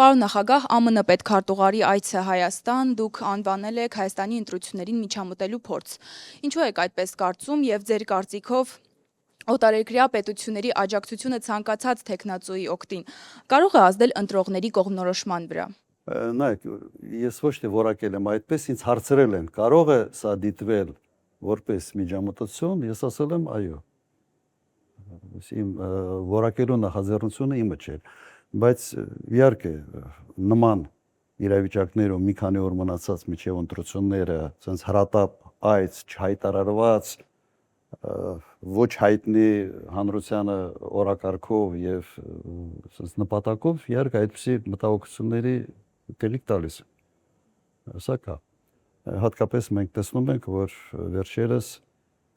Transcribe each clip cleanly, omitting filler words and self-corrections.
Պարոն նախագահ, ԱՄՆ պետքարտուղարի այցը Հայաստան, դուք անվանել եք Հայաստանի ընտրություններին միջամտելու փորձ։ Ինչու եք այդպես կարծում եւ ձեր կարծիքով օտարերկրյա պետությունների աջակցությունը ցանկացած տեխնացուի օգտին կարող է ազդել ընտրողների կողմնորոշման վրա։ Նայեք, ես ոչ թե որակել եմ այդպես, ինձ հարցրել են, կարող է սա դիտվել որպես միջամտություն, ես ասել եմ այո։ Իմ որակելու նախաձեռնությունը իմը չէր, բայց իհարկե նման իրավիճակներում մի քանի օր մնացած միջև ընտրությունները, ցենց հրատապ այց չհայտարարված ոչ հայտնի հանրությանը օրակարգով եւ ցենց նպատակով իհարկե այդպիսի մտահոգությունների տեղիք տալիս է։ Սա կա։ Հատկապես մենք տեսնում ենք, որ վերջերս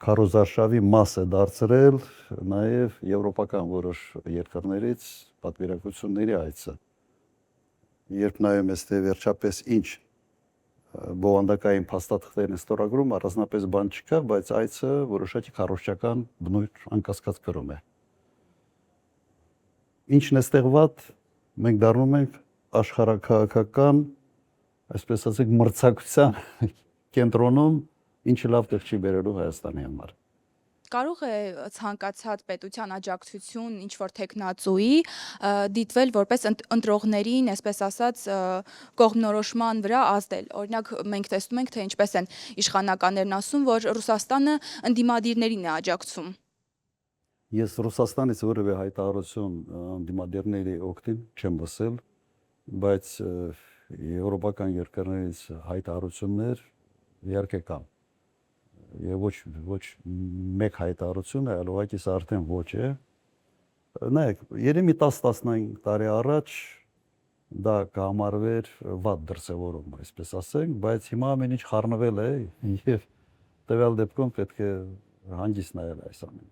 քարոզարշավի մաս է դարձրել նաև եվրոպական որոշ երկրներից պատվիրակությունների այցը։ Երբ նայում ես թե վերջապես ինչ բովանդակային փաստաթղթեր են ստորագրում, առանձնապես բան չկա, բայց այցը որոշակի քարոզչական բնույթ անկասկած կրում է։ Ինչն է ստեղված, մենք դառնում ենք աշխարհաքաղաքական, այսպես ասենք, մրցակցության կենտրոնում, ինչը լավ տեղ չի բերելու Հայաստանի համար։ Կարող է ցանկացած պետության աջակցություն ինչ-որ տեխնացուի դիտվել որպես ընտրողներին, այսպես ասած, կողմնորոշման վրա ազդել։ Օրինակ, մենք տեսնում ենք, թե ինչպես են իշխանականներն ասում, որ Ռուսաստանը ընդդիմադիրներին է աջակցում։ Ես Ռուսաստանից որևէ հայտարարություն ընդդիմադիրների օգտին չեմ լսել, բայց եվրոպական երկրներից հայտարարություններ իհարկե կան։ Եվ ոչ մեկ հայտարարություն է, այլ ուղղակի սա արդեն ոչ է։ Նայեք, երևի 10-15 տարի առաջ դա կհամարվեր վատ դրսևորում, այսպես ասենք, բայց հիմա ամեն ինչ խառնվել է եւ տվյալ դեպքում պետք է հանգիստ նայել այս ամենը։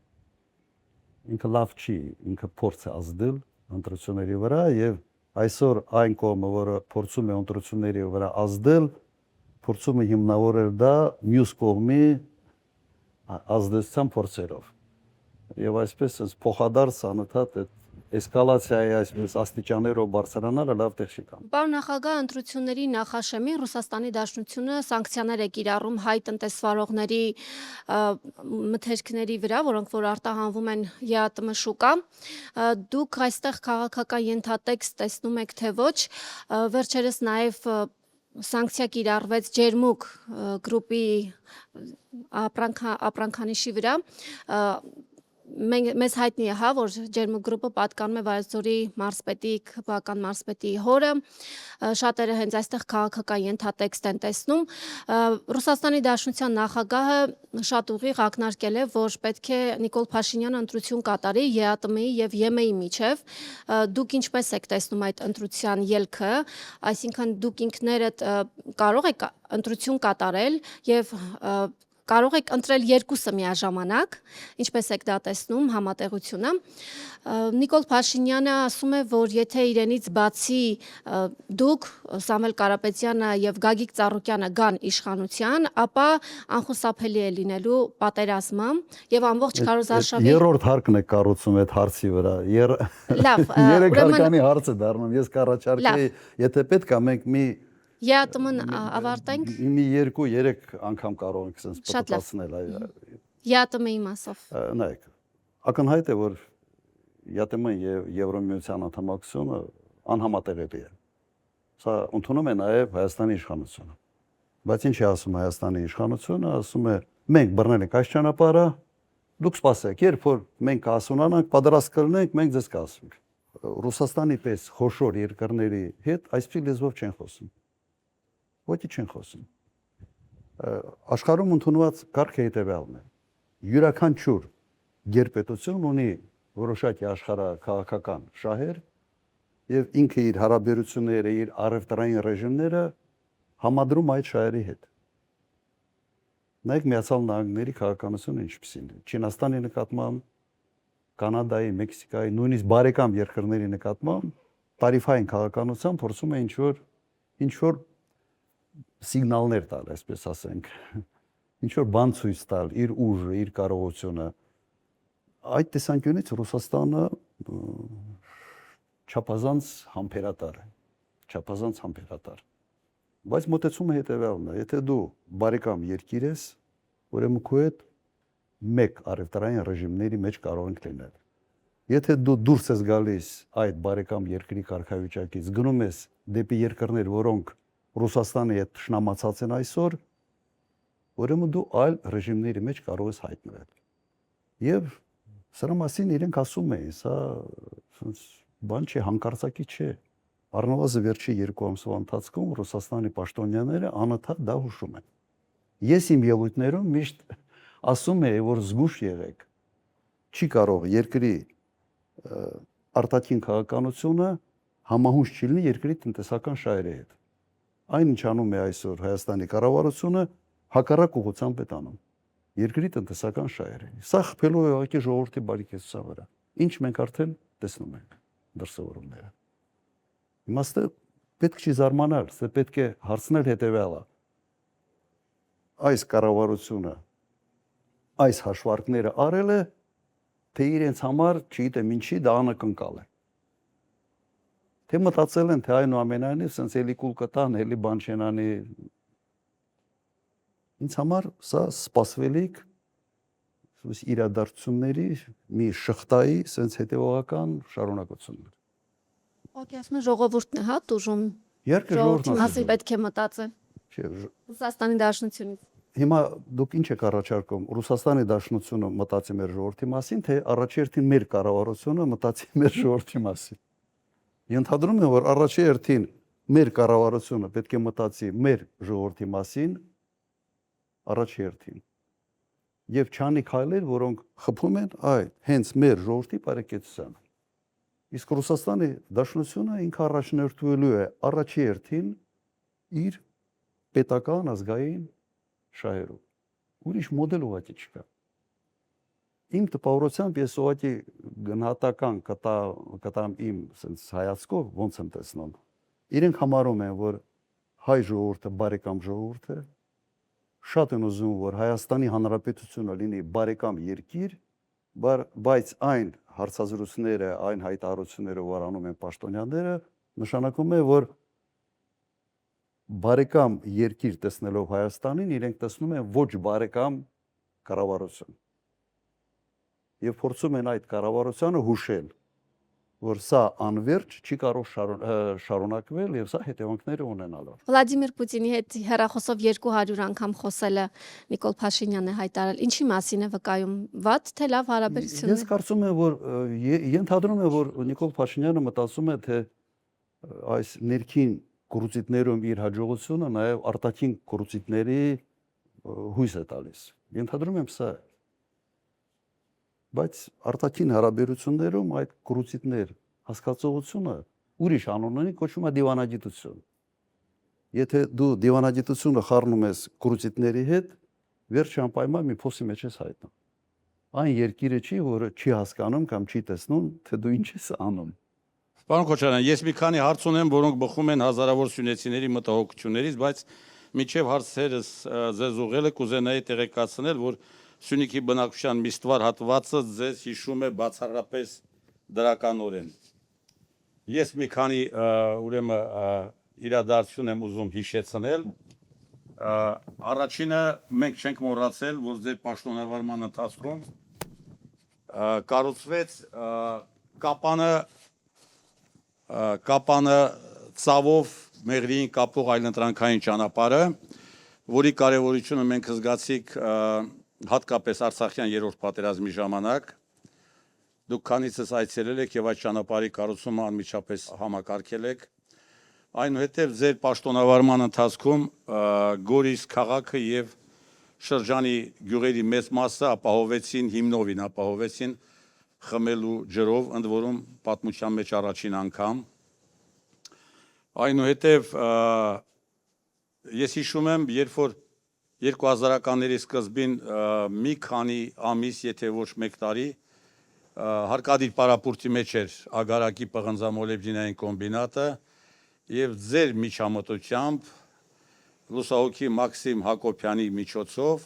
Ինքը լավ չի, ինքը փորձ է ազդել ընտրությունների վրա եւ այսօր այն կողմը, որը փորձում է ընտրությունների վրա ազդել, փորձում է հիմնավորել դա մյուս կողմի ազդեցության փորձերով։ Եվ այսպես փոխադարձ անընդհատ էսկալացիայի այսպես աստիճաններով բարձրանալը լավ տեղ չի կան։ Պարոն նախագահ, ընտրությունների նախաշեմին Ռուսաստանի Դաշնությունը սանկցիաներ է կիրառում հայ տնտեսվարողների մթերքների վրա, որոնք որ արտահանվում են ԵԱՏՄ շուկա։ Դուք այստեղ քաղաքական ենթատեքստ տեսնում եք, թե ոչ։ Վերջերս նաև սանկցիա կիրառվեց Ջերմուկ գրուպի ապրանքանիշի վրա։ Մեզ հայտնի է, որ Ջերմուկ գրուպը պատկանում է Վայոց-Ձորի մարզպետի, քպական մարզպետի հորը։ Շատերը հենց այստեղ քաղաքական ենթատեքստ են տեսնում։ Ռուսաստանի Դաշնության նախագահը շատ ուղիղ ակնարկել է, որ պետք է Նիկոլ Փաշինյանը ընտրություն կատարի ԵԱՏՄ-ի եւ ԵՄ-ի միջև։ Դուք ինչպես եք տեսնում այդ ընտրության ելքը, այսինքն դուք ինքներդ կարող եք ընտրություն կատարել եւ կարող եք ընտրել երկուսը միաժամանակ, ինչպես եք դա տեսնում համատեղությունը։ Նիկոլ Փաշինյանը ասում է, որ եթե իրենից բացի դուք, Սամվել Կարապետյանը եւ Գագիկ Ծառուկյանը գան իշխանության, ապա անխուսափելի է լինելու պատերազմը եւ ամբողջ քարոզարշավի երրորդ հարկն է կառուցում այդ հարցի վրա։ Լավ, երեք հարկանի հարց է դառնում։ Ես կառաջարկեի, եթե պետք է մենք մի ԵԱՏՄ-ն ավարտենք։ Մի 2-3 անգամ կարող ենք sense պատասխանել այ։ ԵԱՏՄ-ի մասով։ Նայեք, ակնհայտ է, որ ԵԱՏՄ-ը եւ Եվրոմիության անդամակցությունը անհամատեղելի է։ Սա ընդունում է նաեւ Հայաստանի իշխանությունը։ Բայց ինչ է ասում Հայաստանի իշխանությունը, ասում է մենք բռնել ենք այս ճանապարհը, դուք սպասեք, երբ որ մենք կհասունանանք, պատրաստ կլինենք, մենք ձեզ կասենք։ Ռուսաստանի պես խոշոր երկրների հետ այսպիսի լեզվով չեն խոսում։ Ոչի չեն խոսում։ Աշխարհում ընդունված կարգը հետևյալն է։ Յուրաքանչյուր գերպետություն ունի որոշակի աշխարհաքաղաքական շահեր եւ ինքը իր հարաբերությունները, իր առևտրային ռեժիմները համադրում այդ շահերի հետ։ Նայեք Միացյալ Նահանգների քաղաքականությունը ինչպիսին է։ Չինաստանի նկատմամբ, Կանադայի, Մեքսիկայի, նույնիսկ բարեկամ երկրների նկատմամբ տարիֆային քաղաքականությամբ փորձում է ինչ-որ սիգնալներ տալ, այսպես ասենք, ինչ-որ բան ցույց տալ, իր ուժը, իր կարողությունը։ Այդ տեսանկյունից Ռուսաստանը չափազանց համբերատար է։ չափազանց համբերատար։ Բայց մոտեցումը հետևյալն է, եթե դու բարեկամ երկիր ես, ուրեմն քո հետ մեկ առևտրային ռեժիմների մեջ կարող ենք լինել։ Եթե դու դուրս ես գալիս այդ բարեկամ երկրի կարգավիճակից, գնում ես դեպի երկրներ, որոնք Ռուսաստանի հետ ճշնամացած են այսօր, ուրեմն դու այլ ռեժիմների մեջ կարող ես հայտնվել։ Եվ սրա մասին իրենք ասում էին, սա բան չէ, հանկարծակի չէ։ Առնվազն վերջի 2 ամսվա ընթացքում Ռուսաստանի պաշտոնյաները անընդհատ դա հուշում են։ Ես իմ ելույթներում միշտ ասում եի, որ զգուշ եղեք։ Չի կարող երկրի արտաքին քաղաքականությունը համահունչ չի լինի երկրի տնտեսական շահերի հետ։ Այն ինչ անում է այսօր Հայաստանի կառավարությունը, հակառակ ուղղությամբ է տանում երկրի տնտեսական շահերը։ Սա խփելու է ուղղակի ժողովրդի բարեկեցության վրա։ Ինչ մենք արդեն տեսնում ենք դրսևորումները։ Իմաստը պետք չի զարմանալ, սա պետք է հարցնել հետևյալը։ Այս կառավարությունը այս հաշվարկները արել է, թե իրենց համար, չգիտեմ ինչի, դա անակնկալ է։ Թե մտածել են, թե այնուամենայնիվ սենց էլի կուլ կտան, էլի բան չեն անի։ Ինձ համար սա սպասվելիք իրադարձությունների մի շղթայի սենց հետևողական շարունակությունն է։ Օքեյ, ասում են ժողովուրդն է, հա, տուժում։ Երկրի Ժողովրդի ժողովուրդն մասին պետք է մտածել։ Չէ, Ռուսաստանի Դաշնությունից։ հիմա դուք ինչ եք առաջարկում, Ռուսաստանի Դաշնությունը մտածի մեր ժողովրդի մասին, թե առաջերտին մեր կառավարությունը մտածի մեր ժողովրդի մասին։ Ենթադրում եմ, որ առաջերտին մեր կառավարությունը պետք է մտածի մեր ժողովրդի մասին, առաջերտին։ Եվ չանի քայլեր, որոնք խփում են այդ հենց մեր ժողովրդի բարեկեցությանը։ Իսկ Ռուսաստանի Դաշնությունը ինքը առաջնորդվելու է առաջերտին իր պետական ազգային շահերով։ Ուրիշ մոդել ուղղակի չկա։ Իմ տպավորությամբ ես ուղղակի գնահատական կտամ իմ sense հայացքով ոնց եմ տեսնում։ Իրենք համարում են, որ հայ ժողովուրդը բարեկամ ժողովուրդ է, շատ են ուզում, որ Հայաստանի Հանրապետությունը լինի բարեկամ երկիր, բայց այն հարցազրույցները, այն հայտարարությունները, որ անում են պաշտոնյաները, նշանակում է, որ բարեկամ երկիր տեսնելով Հայաստանին, իրենք տեսնում են ոչ բարեկամ կառավարություն։ Եվ փորձում են այդ կառավարությանը հուշել, որ սա անվերջ չի կարող շարունակվել եւ սա հետևանքները ունենալու։ Վլադիմիր Պուտինի հետ հեռախոսով 200 անգամ խոսելը Նիկոլ Փաշինյանը հայտարարել։ Ինչի մասին է վկայում։ Վատ թե լավ հարաբերություններ։ Ես կարծում եմ, որ ենթադրում եմ, որ Նիկոլ Փաշինյանը մտածում է, թե այս ներքին կորուծիտներում իր հաջողությունը նաեւ արտաքին կորուծիտների հույս է տալիս։ Ենթադրում եմ սա։ Բայց արտաքին հարաբերություններում այդ կորուծիտներ հասկացողությունը ուրիշ անուն ունի, կոչվում է դիվանագիտություն։ Եթե դու դիվանագիտությունը խառնում ես կորուծիտների հետ, վերջի անպայման մի փոսի մեջ ես հայտնում։ Այն երկիրը չի, որը չի հասկանում կամ չի տեսնում, թե դու ինչ ես անում։ Պարոն Քոչարյան, ես մի քանի հարց ունեմ, որոնք բխում են հազարավոր սյունեցիների մտահոգություններից, բայց մինչև հարցերս ձեզ ուղղելը կուզենայի տեղեկացնել, որ Սյունիքի բնակչության մի ստվար հատվածը ձեզ հիշում է բացառապես դրականորեն։ Ես մի քանի ուրեմն իրադարձություն եմ ուզում հիշեցնել։ Առաջինը մենք չենք մոռացել, որ ձեր պաշտոնավարման ընթացքում կառուցվեց Կապանը ծավով Մեղրիին կապող այլընտրանքային ճանապարհը, որի կարևորությունը մենք զգացիք հատկապես Արցախյան երրորդ պատերազմի ժամանակ։ Դուք քանիցս այցելել եք եւ այդ ճանապարհի կառուցումը անմիջապես համակարգել եք։ Այնուհետև ձեր պաշտոնավարման ընթացքում Գորիս քաղաքը եւ շրջանի գյուղերի մեծ մասը ապահովեցին հիմնովին, ապահովեցին խմելու ջրով, ընդ որում պատմության մեջ առաջին անգամ։ Այնուհետև ես հիշում եմ, երբ որ 2000-ականների սկզբին մի քանի ամիս, եթե ոչ մեկ տարի, հարկադիր պարապուրտի մեջ էր Ագարակի պղնձամոլեբդինային կոմբինատը եւ ձեր միջամտությամբ լուսահոգի Մաքսիմ Հակոբյանի միջոցով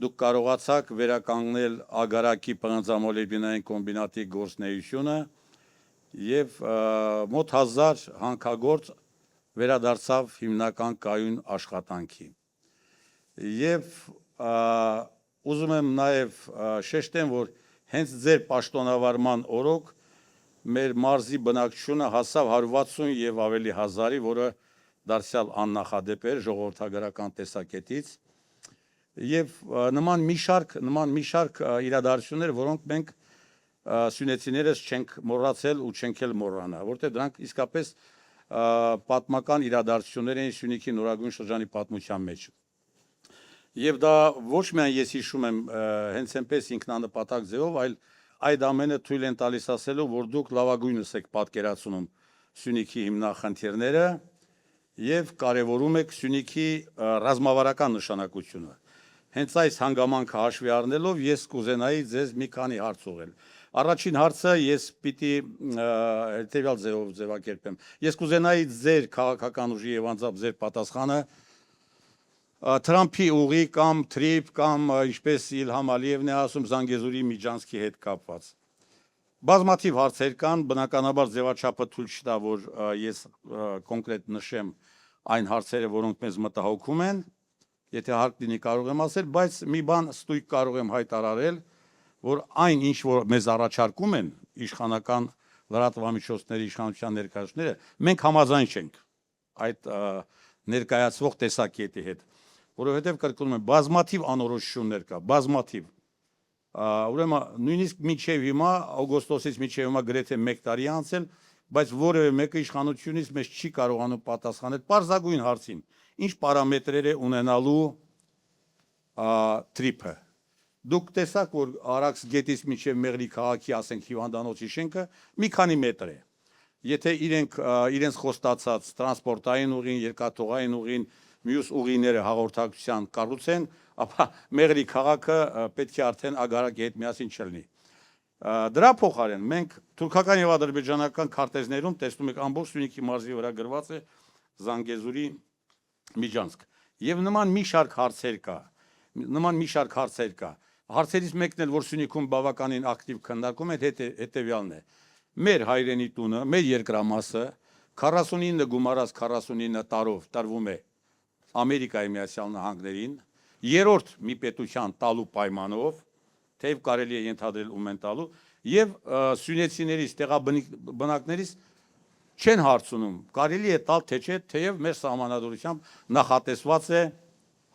դուք կարողացաք վերականգնել Ագարակի պղնձամոլեբդինային կոմբինատի գործունեությունը եւ մոտ 1000 հանքագործ վերադարձավ հիմնական կայուն աշխատանքի։ Եվ ուզում եմ նաև շեշտեմ, որ հենց ձեր պաշտոնավարման օրոք մեր մարզի բնակչությունը հասավ 160 եւ ավելի հազարի, որը դարձյալ աննախադեպ էր ժողովրդագրական տեսակետից։ Եվ նման մի շարք իրադարձություններ, որոնք մենք սյունեցիներս չենք մոռացել ու չենք էլ մոռանա, որտեղ դրանք իսկապես պատմական իրադարձություններ են Սյունիքի նորագույն շրջանի պատմության մեջ։ Եվ դա ոչ միայն ես հիշում եմ հենց այնպես ինքնանպատակ ձևով, այլ այդ ամենը թույլ են տալիս ասելու, որ դուք լավագույնս եք պատկերացնում Սյունիքի հիմնախնդիրները եւ կարեւորում եք Սյունիքի ռազմավարական նշանակությունը։ Հենց այս հանգամանքը հաշվի առնելով ես կուզենայի ձեզ մի քանի հարց ուղղել։ Առաջին հարցը ես պիտի հետեւյալ ձևով ձևակերպեմ։ Ես կուզենայի ձեր քաղաքական ուժի եւ անձամբ ձեր պատասխանը Թրամփի ուղի կամ թրիփ կամ ինչպես Իլհամ Ալիևն է ասում Զանգեզուրի Միջանցքի հետ կապված։ Բազմաթիվ հարցեր կան, բնականաբար ձևաչափը թույլ չտա, որ ես կոնկրետ նշեմ այն հարցերը, որոնք մեզ մտահոգում են, եթե հարկ լինի կարող եմ ասել, բայց մի բան ստույգ կարող եմ հայտարարել, որ այն ինչ որ մեզ առաջարկում են իշխանական լրատվամիջոցների իշխանության ներկայացուցիչները, մենք համաձայն չենք այդ ներկայացվող տեսակետի հետ, որովհետև կրկնում եմ, բազմաթիվ անորոշություններ կա, բազմաթիվ։ Ուրեմն նույնիսկ մինչև հիմա օգոստոսից մինչև հիմա գրեթե 1 տարի անցել, բայց որևէ մեկը իշխանությունից մեզ չի կարողանում պատասխանել պարզագույն հարցին, ինչ պարամետրեր է ունենալու թրիփը։ Դուք տեսաք, որ Արաքս գետից մինչև Մեղրի քաղաքի, ասենք հիվանդանոցի շենքը մի քանի մետր է։ Եթե իրենց խոստացած տրանսպորտային ուղին, երկաթուղային ուղին, մյուս ուղիները հաղորդակցության կառուցեն, ապա Մեղրի քաղաքը պետք է արդեն Ագարակի հետ միասին չլինի։ Դրա փոխարեն մենք թուրքական եւ ադրբեջանական քարտեզներում տեսնում ենք ամբողջ Սյունիքի մարզի վրա գրված է Զանգեզուրի Միջանցք։ Եվ նման մի շարք հարցեր կա։ Հարցերից մեկն էլ, որ Սյունիքում բավականին ակտիվ քննարկում են, հետեւյալն է։ Մեր հայրենի տունը, մեր երկրամասը 49 գումարած 49 տարով տրվում է Ամերիկայի Միացյալ Նահանգներին, երրորդ մի պետության տալու պայմանով, թեև կարելի է ենթադրել ում են տալու, եւ սյունեցիներից, տեղաբնակներից չեն հարցնում, կարելի է տալ թե չէ, թեև մեր սահմանադրությամբ նախատեսված է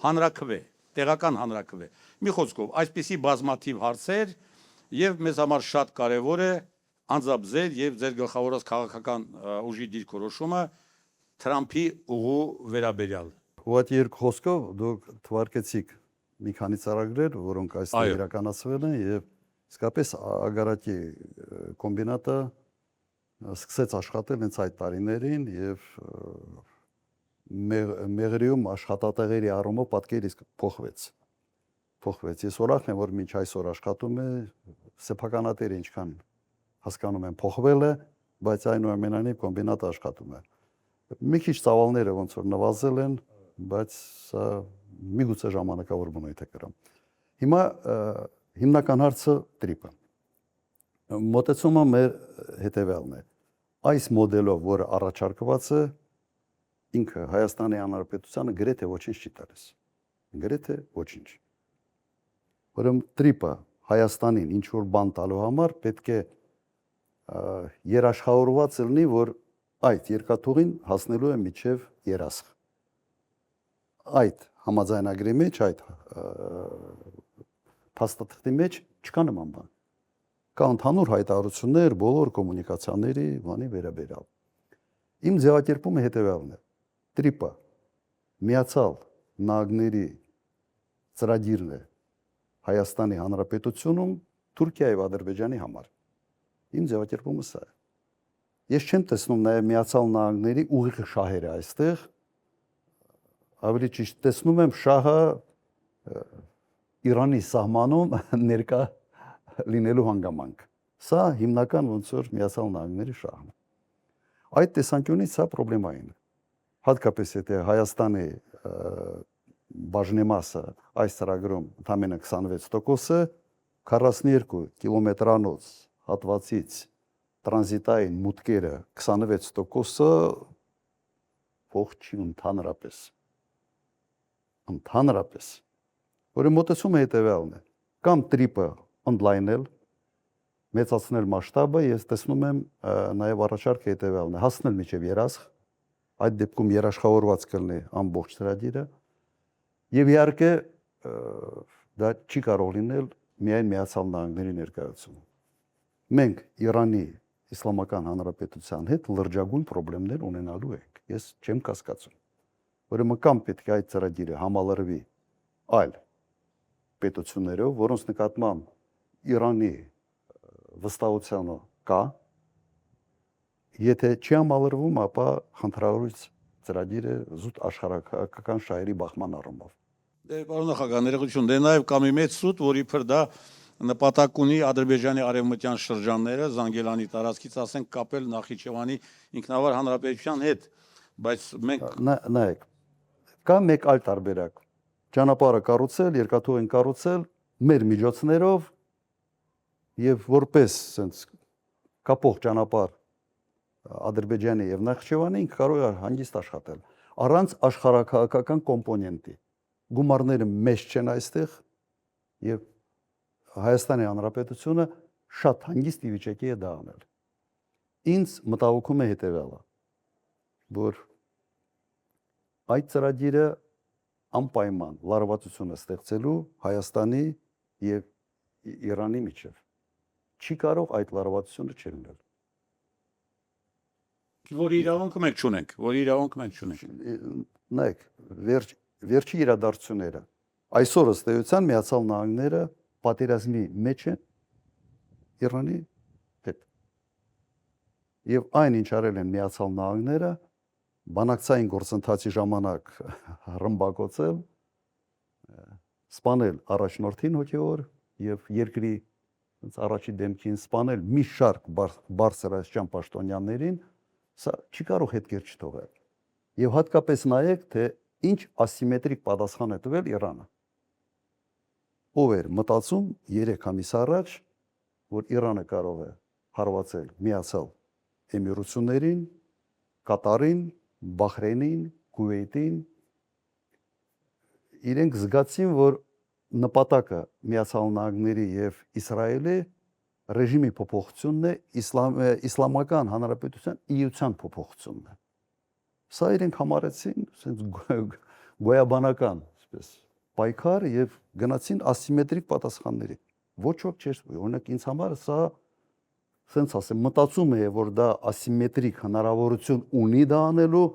հանրաքվե, տեղական հանրաքվե։ Մի խոսքով, այսպիսի բազմաթիվ հարցեր եւ մեզ համար շատ կարեւոր է անձամբ ձեր եւ ձեր գլխավորած քաղաքական ուժի դիրքորոշումը Թրամփի ուղու վերաբերյալ։ Ուղղակի երկու խոսքով դուք թվարկեցիք մի քանի ծրագրեր, որոնք այստեղ իրականացվել են եւ իսկապես Ագարակի կոմբինատը սկսեց աշխատել հենց այդ տարիներին եւ Մեղրիում աշխատատեղերի առումով պատկերը իսկ փոխվեց։ Ես ուրախ եմ, որ մինչ այսօր աշխատում է, սեփականատերը ինչքան հասկանում եմ փոխվել է, բայց այնուամենայնիվ կոմբինատը աշխատում է։ Մի քիչ ծավալները ոնց որ նվազել են, բայց սա միգուցե ժամանակավոր բնույթ է կրում։ Հիմա հիմնական հարցը տրիպը։ Մոտեցումը մեր հետևյալն է։ Այս մոդելով, որը առաջարկված է, ինքը Հայաստանի Հանրապետությանը գրեթե ոչինչ չի տալիս։ Գրեթե ոչինչ։ Ուրեմն տրիպը Հայաստանին ինչ որ բան տալու համար պետք է երաշխավորված լինի, որ այդ երկաթուղին հասնելու է մինչև Երասխ։ Այդ համաձայնագրի մեջ, այդ փաստաթղթի մեջ չկա նման բան։ Կա ընդհանուր հայտարարություններ բոլոր կոմունիկացիաների բանի վերաբերյալ։ Իմ ձևակերպումը հետևյալն է։ Տրիպը Միացյալ Նահանգների ծրագիրն է Հայաստանի Հանրապետությունում Թուրքիայի եւ Ադրբեջանի համար։ Իմ ձևակերպումը սա է։ Ես չեմ տեսնում նաեւ Միացյալ Նահանգների ուղիղ շահերը այստեղ, ավելի ճիշտ տեսնում եմ շահը Իրանի սահմանում ներկա լինելու հանգամանք։ Սա հիմնական ոնց որ Միացյալ Նահանգների շահն է։ Այդ տեսանկյունից սա պրոբլեմային է։ Հատկապես եթե Հայաստանի բաժնեմասը այս ծրագրում ընդամենը 26%-ը 42 կիլոմետրանոց հատվածից տրանզիտային մուտքերը 26%-ը փող չի ընդհանրապես։ Ընդհանրապես։ Որը մոտեցումը հետևյալն է։ Կամ տրիպը ընդլայնել, մեծացնել մասշտաբը, ես տեսնում եմ նաև առաջարկը հետևյալն է, հասնել մինչև երասխ, այդ դեպքում երաշխավորված կլինի ամբողջ ծրագիրը, եւ իհարկե դա չի կարող լինել միայն Միացյալ Նահանգների ներկայացումը։ Մենք Իրանի Իսլամական Հանրապետության հետ լրջագույն խնդիրներ ունենալու ենք։ Ես չեմ կասկածում։ Ուրեմն կամ պետք է այդ ծրագիրը համալրվի այլ պետություններով, որոնց նկատմամբ Իրանի վստահությունը կա, եթե չի համալրվում, ապա խնդրալուց ծրագիրը զուտ աշխարհական շահերի բախման առումով։ Դե պարոն նախագահ, ներողություն, դե նաև կա մի մեծ սուտ, որի փր դա նպատակ ունի Ադրբեջանի արևմտյան շրջանները Զանգելանի տարածքից ասենք կապել Նախիջևանի ինքնավար հանրապետության հետ, բայց մենք նայեք, կա մեկ այլ տարբերակ։ Ճանապարհը կառուցել, երկաթուղ են կառուցել մեր միջոցներով եւ որպես sense կապող ճանապարհ Ադրբեջանի եւ Նախիջևանի կարող է հանգիստ աշխատել առանց աշխարհակահաղական կոմպոնենտի։ Գումարները մեծ չեն այստեղ եւ Հայաստանի Հանրապետությունը շատ հանգիստ ի վիճակի է դա անել։ Ինձ մտահոգում է հետեւյալը, որ այդ ծրագիրը անպայման լարվածություն է ստեղծելու Հայաստանի եւ Իրանի միջև։ Չի կարող այդ լարվածությունը չլինել։ որ իրավունք մենք չունենք, Նայեք, վերջի իրադարձությունները այսօր ըստ էության Միացյալ Նահանգները պատերազմի մեջ են Իրանի հետ։ Եվ այն ինչ արել են Միացյալ Նահանգները բանակցային գործընթացի ժամանակ ռմբակոծել, սպանել առաջնորդին հոգևոր եւ երկրի առաջի դեմքին սպանել մի շարք բարձրաստիճան պաշտոնյաներին, սա չի կարող հետքեր չթողել։ Եվ հատկապես նայեք, թե ինչ ասիմետրիկ պատասխան է տվել Իրանը։ Ով էր մտածում 3 ամիս առաջ, որ Իրանը կարող է հարվածել Միացյալ Էմիրություններին, Կատարին, Բահրեյնին, Քուվեյթին, իրենք զգացին, որ նպատակը Միացյալ Նահանգների եւ Իսրայելի ռեժիմի փոփոխությունն է, իսլամական հանրապետության իության փոփոխությունն է։ Սա իրենք համարեցին, ասենց գոյաբանական, այսպես, պայքար եւ գնացին ասիմետրիկ պատասխանների։ Ոչ ոք չէր, օրինակ ինձ համար սա ասենց ասեմ, մտածում է, որ դա ասիմետրիկ հնարավորություն ունի դա անելու,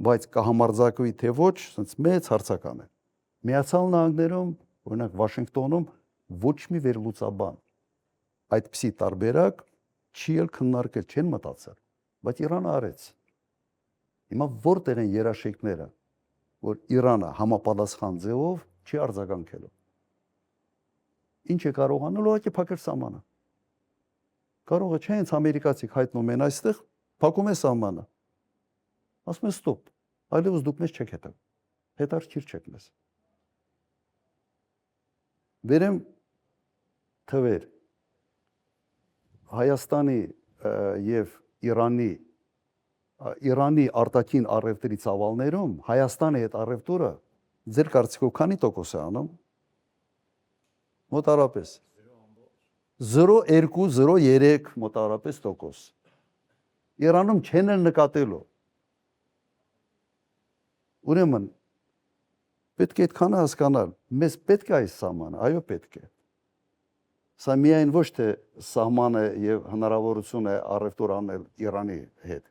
բայց կհամարձակվի թե ոչ, ասենց մեծ հարցական է։ Միացյալ Նահանգներում, օրինակ Վաշինգտոնում ոչ մի վերլուծաբան այդպիսի տարբերակ չի էլ քննարկել, չեն մտածել, բայց Իրանը արեց։ Հիմա որտեղ են երաշխիքները, որ Իրանը համապատասխան ձևով չի արձագանքելու։ Ինչ է կարող անել, ուղղակի փակել սահմանը։ Կարող է չէ, հենց ամերիկացիք հայտնում են այստեղ, փակում է սահմանը։ Ասում են ստոպ, այլևս դուք մեզ չեք հետաքրքիր չեք մեզ։ Վերեմ թվեր Հայաստանի եւ Իրանի արտաքին առևտրի ծավալներում Հայաստանի հետ առևտուրը ձեր կարծիքով քանի տոկոս է անում։ Մոտարապես 0.2-0.3 մոտարապես տոկոս։ Իրանում չեն էլ նկատելու։ Ուրեմն պետք է այդքանը հասկանալ, մեզ պետք է այս սահմանը, այո պետք է։ Սա միայն ոչ թե սահմանը եւ հնարավորություն է առևտուր անել Իրանի հետ։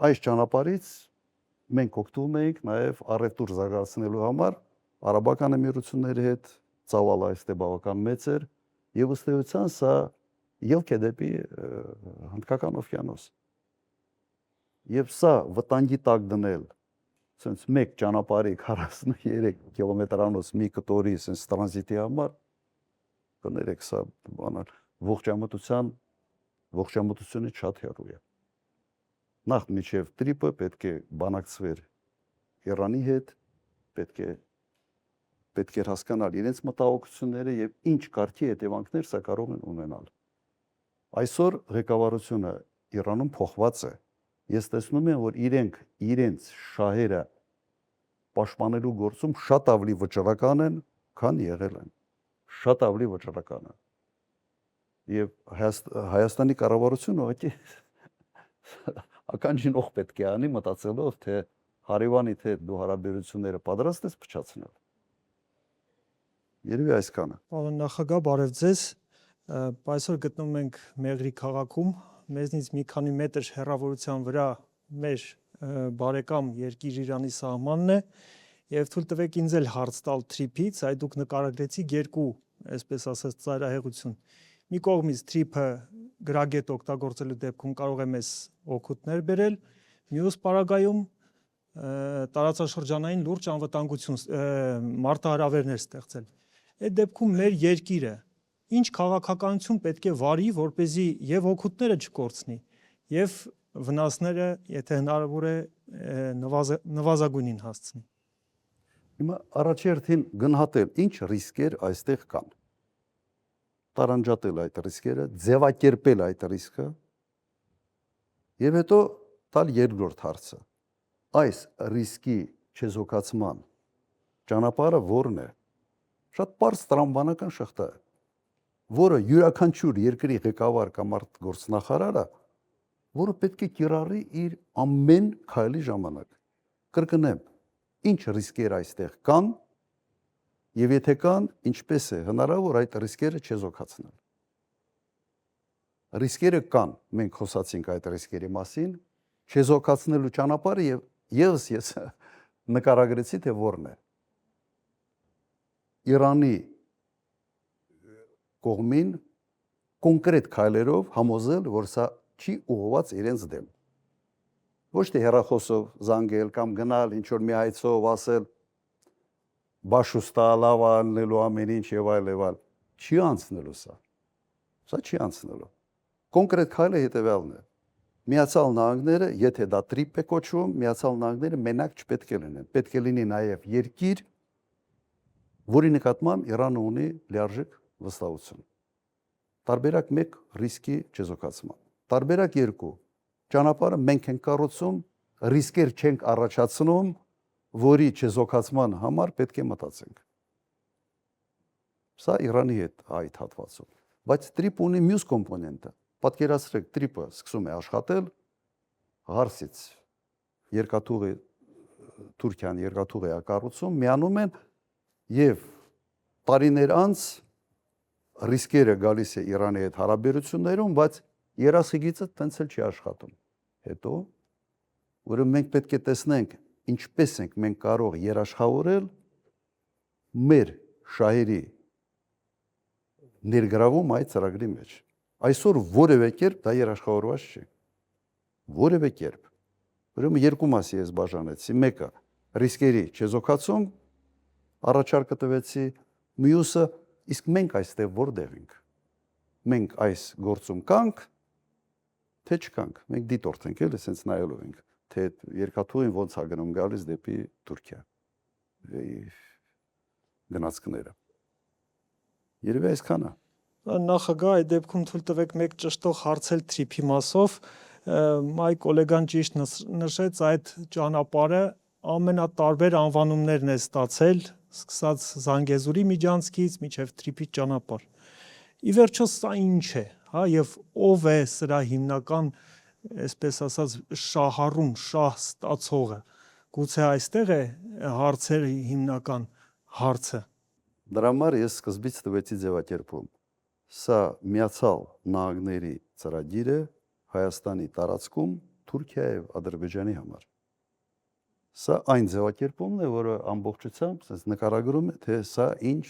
Այս ճանապարհից մենք օգտվում ենք նաեւ առևտուր զարգացնելու համար Արաբական Էմիրությունների հետ, ծավալը այստեղ բավական մեծ էր եւ ըստ էության սա ելք է դեպի Հնդկական օվկիանոս։ Եվ սա վտանգի տակ դնել, ասենց մեկ ճանապարհի 43 կիլոմետրանոց մի կտորի ասենց տրանզիտի համար կներեք սա բանալ ողջամտությունը շատ հեռու է։ Նախ միջև տրիպը պետք է բանակցվեր Իրանի հետ, պետք է հասկանալ իրենց մտահոգությունները եւ ինչ կարգի հետևանքներ սա կարող են ունենալ։ Այսօր ղեկավարությունը Իրանում փոխված է ես տեսնում եմ, որ իրենց շահերը պաշտպանելու գործում շատ ավելի վճռական են, քան եղել են։ Շատ ավելի վճռական են։ Եվ Հայաստանի կառավարությունը ուղղակի ականջին օղ պետք է անի մտածելով, թե հարևանի թե դու հարաբերությունները պատրաստ ես փչացնել։ Երևի այսքանը։ Պարոն նախագահ, բարև ձեզ։ Այսօր գտնվում ենք Մեղրի քաղաքում, մեզնից մի քանի մետր հեռավորության վրա մեր բարեկամ երկիր Իրանի սահմանն է, եւ թույլ տվեք ինձ էլ հարց տալ թրիփից, այ դուք նկարագրեցիք երկու, այսպես ասած, ծայրահեղություն։ Մի կողմից թրիփը գրագետ օգտագործելու դեպքում կարող է մեզ օգուտներ բերել, մյուս պարագայում տարածաշրջանային լուրջ անվտանգություն մարտահրավերներ ստեղծել։ Այդ դեպքում մեր երկիրը ինչ քաղաքականություն պետք է վարի, որպեսզի եւ օգուտները չկորցնի, եւ վնասները, եթե հնարավոր է, նվազագույնին հասցնի։ Հիմա առաջերտին գնահատել ինչ ռիսկեր այստեղ կան։ Տարանջատել այդ ռիսկերը, ձևակերպել այդ ռիսկը եւ հետո տալ երկրորդ հարցը։ Այս ռիսկի չեզոքացման ճանապարհը ո՞րն է։ Շատ པարզ տրամաբանական շղթա է, որը յուրաքանչյուր երկրի ղեկավար կամ արտգործնախարարը, որը պետք է կիրառի իր ամեն քայլի ժամանակ։ Կրկնեմ, ինչ ռիսկեր այստեղ կան եւ եթե կան, ինչպես է հնարավոր այդ ռիսկերը չեզոքացնել։ Ռիսկերը կան, մենք խոսացինք այդ ռիսկերի մասին, չեզոքացնելու ճանապարհը եւ ես նկարագրեցի, թե ո՞րն է։ Իրանի կողմին կոնկրետ քայլերով համոզել, որ սա չի ուղղված իրենց դեմ։ Ոչ թե հեռախոսով զանգել կամ գնալ ինչ որ մի հայցով ասել բաշուստա լավ անելու ամեն ինչ եւ այլ եւ այլ։ Չի անցնելու սա։ Սա չի անցնելու։ Կոնկրետ քայլը հետեւյալն է։ Միացյալ Նահանգները, եթե դա տրիպ է կոչվում, Միացյալ Նահանգները մենակ չպետք է լինեն։ Պետք է լինի նաեւ երկիր, որի նկատմամբ Իրանը ունի լիարժեք վստահություն։ Տարբերակ 1 ռիսկի չեզոքացման։ Տարբերակ 2 ճանապարհը մենք ենք կառուցում, ռիսկեր չենք առաջացնում, որի չեզոքացման համար պետք է մտածենք։ Սա Իրանի հետ այդ հատվածում։ Բայց տրիպ ունի մյուս կոմպոնենտը։ Պատկերացրեք, տրիպը սկսում է աշխատել Ղարսից երկաթուղի Թուրքիան երկաթուղի է կառուցում, միանում են եւ տարիներ անց ռիսկերը գալիս է Իրանի հետ հարաբերություններում, բայց երասիգիծը տենց էլ չի աշխատում։ Հետո ուրեմն մենք պետք է տեսնենք ինչպես ենք մենք կարող երաշխավորել մեր շահերի ներգրավում այդ ծրագրի մեջ։ Այսօր որևէ կերպ դա երաշխավորված չէ։ Որևէ կերպ։ Ուրեմն երկու մասի ես բաժանեցի։ Մեկը ռիսկերի չեզոքացում, առաջարկը տվեցի, մյուսը իսկ մենք այստեղ որտեղ ենք։ Մենք այս գործում կանք, թե չկանք։ Մենք դիտորդ ենք, էլի, սենց նայելով ենք, թե երկաթուղին ոնց է գնում գալիս դեպի Թուրքիա։ Գնացքները։ Երևի այսքանը։ Նախագահ, այդ դեպքում թույլ տվեք մեկ ճշտող հարցել թրիփի մասով, այ գոլեգան ճիշտ նշեց, այդ ճանապարհը ամենատարբեր անվանումներն է ստացել, սկսած Զանգեզուրի միջանցքից մինչև թրիփի ճանապարհ։ Ի վերջո սա ինչ է, հա, եւ ով է սրա հիմնական, այսպես ասած, շահառուն, շահ ստացողը։ Գուցե այստեղ է հարցերի հիմնական հարցը։ Դրա համար ես սկզբից տվեցի ձևակերպում։ Սա Միացյալ Նահանգների ծրագիր է Հայաստանի տարածքում Թուրքիա եւ Ադրբեջանի համար։ Սա այն ձևակերպումն է, որը ամբողջությամբ ասես նկարագրում է, թե սա ինչ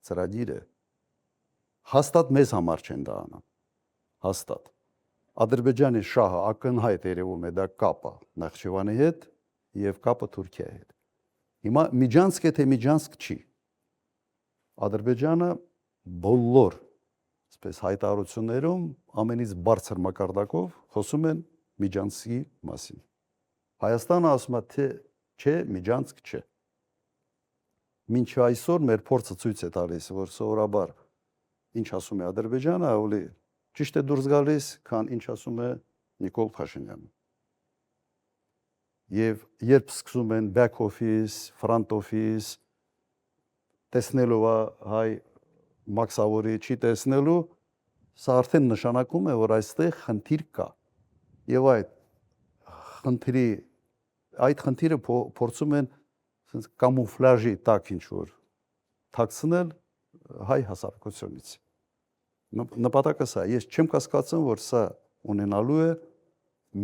ծրագիր է։ Հաստատ մեզ համար չեն դա անում։ Հաստատ։ Ադրբեջանի շահը ակնհայտ երևում է դա կապը Նախճիվանի հետ եւ կապը Թուրքիայի հետ։ Հիմա Միջանցք է թե Միջանցք չի։ Ադրբեջանը բոլոր այսպես հայտարարություններում ամենից բարձր մակարդակով խոսում են Միջանցքի մասին։ Հայաստանը ասում է թե չէ, Միջանցք չէ։ Մինչ այսօր մեր փորձը ցույց է տալիս, որ սովորաբար ինչ ասում է Ադրբեջանը, ավելի ճիշտ է դուրս գալիս, քան ինչ ասում է Նիկոլ Փաշինյանը։ եւ երբ սկսում են back office, front office տեսնելով հայ մաքսավորի չի տեսնելու, սա արդեն նշանակում է, որ այստեղ խնդիր կա։ Եվ այդ խնդիրը փորձում են ասենց կամուֆլաժի տակ ինչ որ թաքցնել հայ հասարակությունից։ Նպատակը սա, ես չեմ կասկածում, որ սա ունենալու է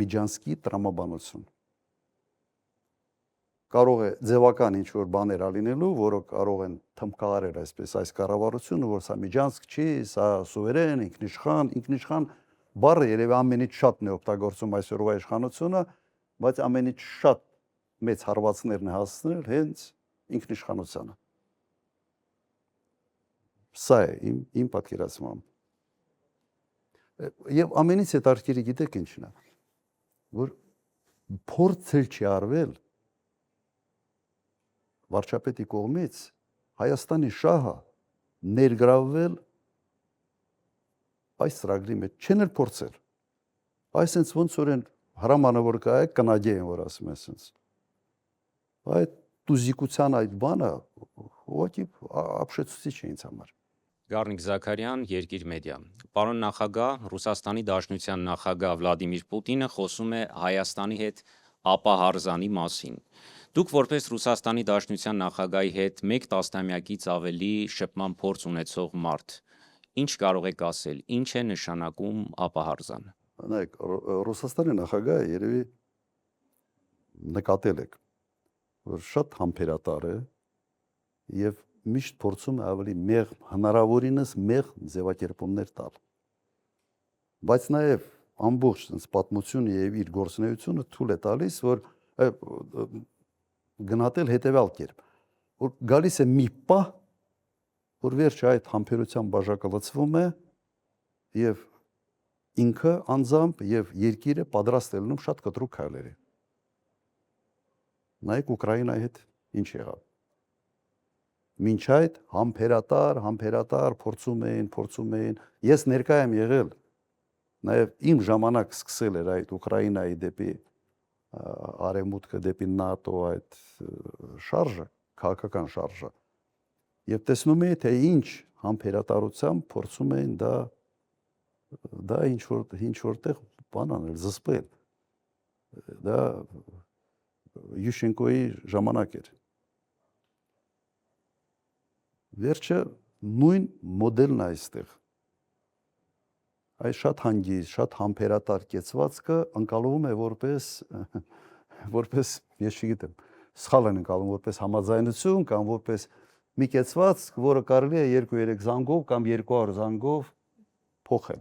միջանցքի տրամաբանություն։ Կարող է ձևական ինչ որ բաներ ալինելու, որը կարող են թմքարել այսպես այս կառավարությունը, որ սա միջանցք չի, սա սուվերեն, ինքնիշխան բառը երևի ամենից շատն է օգտագործում այսօրվա իշխանությունը, բայց ամենից շատ մեծ հարվածներն է հասցնել հենց ինքնիշխանությանը։ Սա է իմ պատկերացմամբ։ Եվ ամենից հետաքրքիրը գիտեք ինչն է, որ փորձել չի արվել վարչապետի կողմից Հայաստանի շահը ներգրավվել այս ծրագրի մեջ, չեն էլ փորձել։ Այսինքն ոնց որ են հրամանը որ կա է կնադի են որ ասում են ասենց։ Այդ տուզիկության այդ բանը ուղղակի ապշեցուցիչ է ինձ համար։ Գառնիկ Զաքարյան, Երկիր մեդիա։ Պարոն նախագահ, Ռուսաստանի Դաշնության նախագահ Վլադիմիր Պուտինը խոսում է Հայաստանի հետ ապահարզանի մասին։ Դուք որպես Ռուսաստանի Դաշնության նախագահի հետ 1 տասնամյակից ավելի շփման փորձ ունեցող մարդ, ինչ կարող եք ասել, ինչ է նշանակում ապահարզան։ Նայեք, Ռուսաստանի նախագահը երևի նկատել եք, որ շատ համբերատար է եւ միշտ փորձում է ավելի մեղմ, հնարավորինս մեղմ ձևակերպումներ տալ։ Բայց նաեւ ամբողջ sense պատմությունը եւ իր գործունեությունը թույլ է տալիս, որ գնահատել հետեւյալ կերպ, որ գալիս է մի պահ, որ վերջը այդ համբերության բաժակը լցվում է եւ ինքը անձամբ եւ երկիրը պատրաստ է լինում շատ կտրուկ քայլերի։ Նայեք Ուկրաինայի հետ ինչ եղավ։ Մինչ այդ համբերատար փորձում էին, ես ներկայ եմ եղել, նաեւ իմ ժամանակ սկսել էր այդ Ուկրաինայի դեպի արևմուտքը դեպի ՆԱՏՕ այդ շարժը, քաղաքական շարժը։ Եվ տեսնում էի, թե ինչ համբերատարությամբ փորձում էին դա ինչ որտեղ բան անել, զսպել։ Դա Յուշենկոյի ժամանակ էր։ Վերջը նույն մոդելն է այստեղ։ Այս շատ հանգիստ, շատ համբերատար կեցվածքը ընկալվում է որպես, ես չգիտեմ, սխալ են ընկալում որպես համաձայնություն կամ որպես մի կեցվածք, որը կարելի է 2-3 զանգով կամ 200 զանգով փոխել։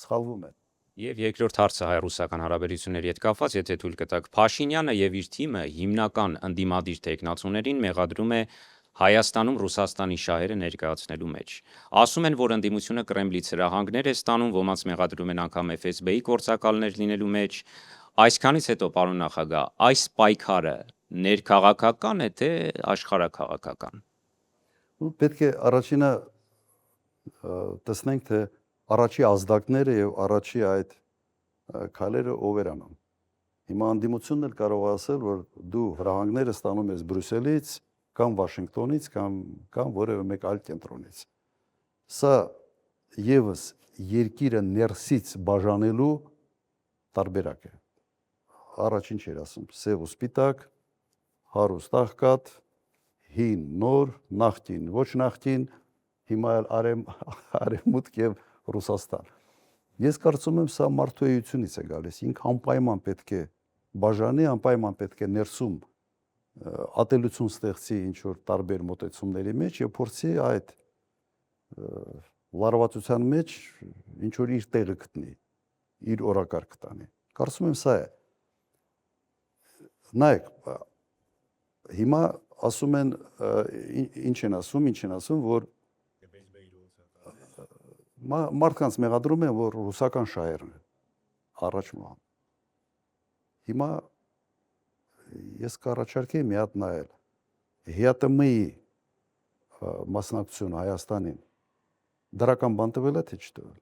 Սխալվում է։ Եվ երկրորդ հարցը հայ-ռուսական հարաբերությունների հետ կապված, եթե թույլ կտաք, Փաշինյանը եւ իր թիմը հիմնական ընդդիմադիր տեխնացուներին մեղադրում է Հայաստանում Ռուսաստանի շահերը ներկայացնելու մեջ։ Ասում են, որ ընդդիմությունը Կրեմլից հրահանգներ է ստանում, ոմանց մեղադրում են անգամ FSB-ի գործակալներ լինելու մեջ։ Այսքանից հետո, պարոն նախագահ, այս պայքարը ներքաղաքական է, թե աշխարհաքաղաքական։ Պետք է առաջինը տեսնենք, թե առաջի ազդակները եւ առաջի այդ քայլերը ով էր անում։ Հիմա ընդդիմությունն էլ կարող է ասել, որ դու հրահանգները ստանում ես Բրյուսելից կամ Վաշինգտոնից կամ որևէ մեկ այլ կենտրոնից։ Սա եւս երկիրը ներսից բաժանելու տարբերակ է։ Առաջին չէր ասում սև ու սպիտակ, հարուստ աղքատ, հին նոր, նախկին ոչ նախկին, հիմա արևմուտք եւ Ռուսաստան։ Ես կարծում եմ սա մարդու էությունից է գալիս, ինքը անպայման պետք է բաժանի, անպայման պետք է ներսում ատելություն ստեղծի ինչ որ տարբեր մոտեցումների մեջ եւ փորձի այդ լարվածության մեջ ինչ որ իր տեղը գտնի, իր օրակարգ տանի։ Կարծում եմ սա է։ Նայեք, հիմա ասում են ինչ են ասում, որ մարդկանց մեղադրում են, որ ռուսական շահերն են առաջ մահ։ Հիմա ես կառաջարկեի մի հատ նայել ՀԱՏՄ-ի մասնակցությունը Հայաստանին դրական բան տվել է թե չտվել։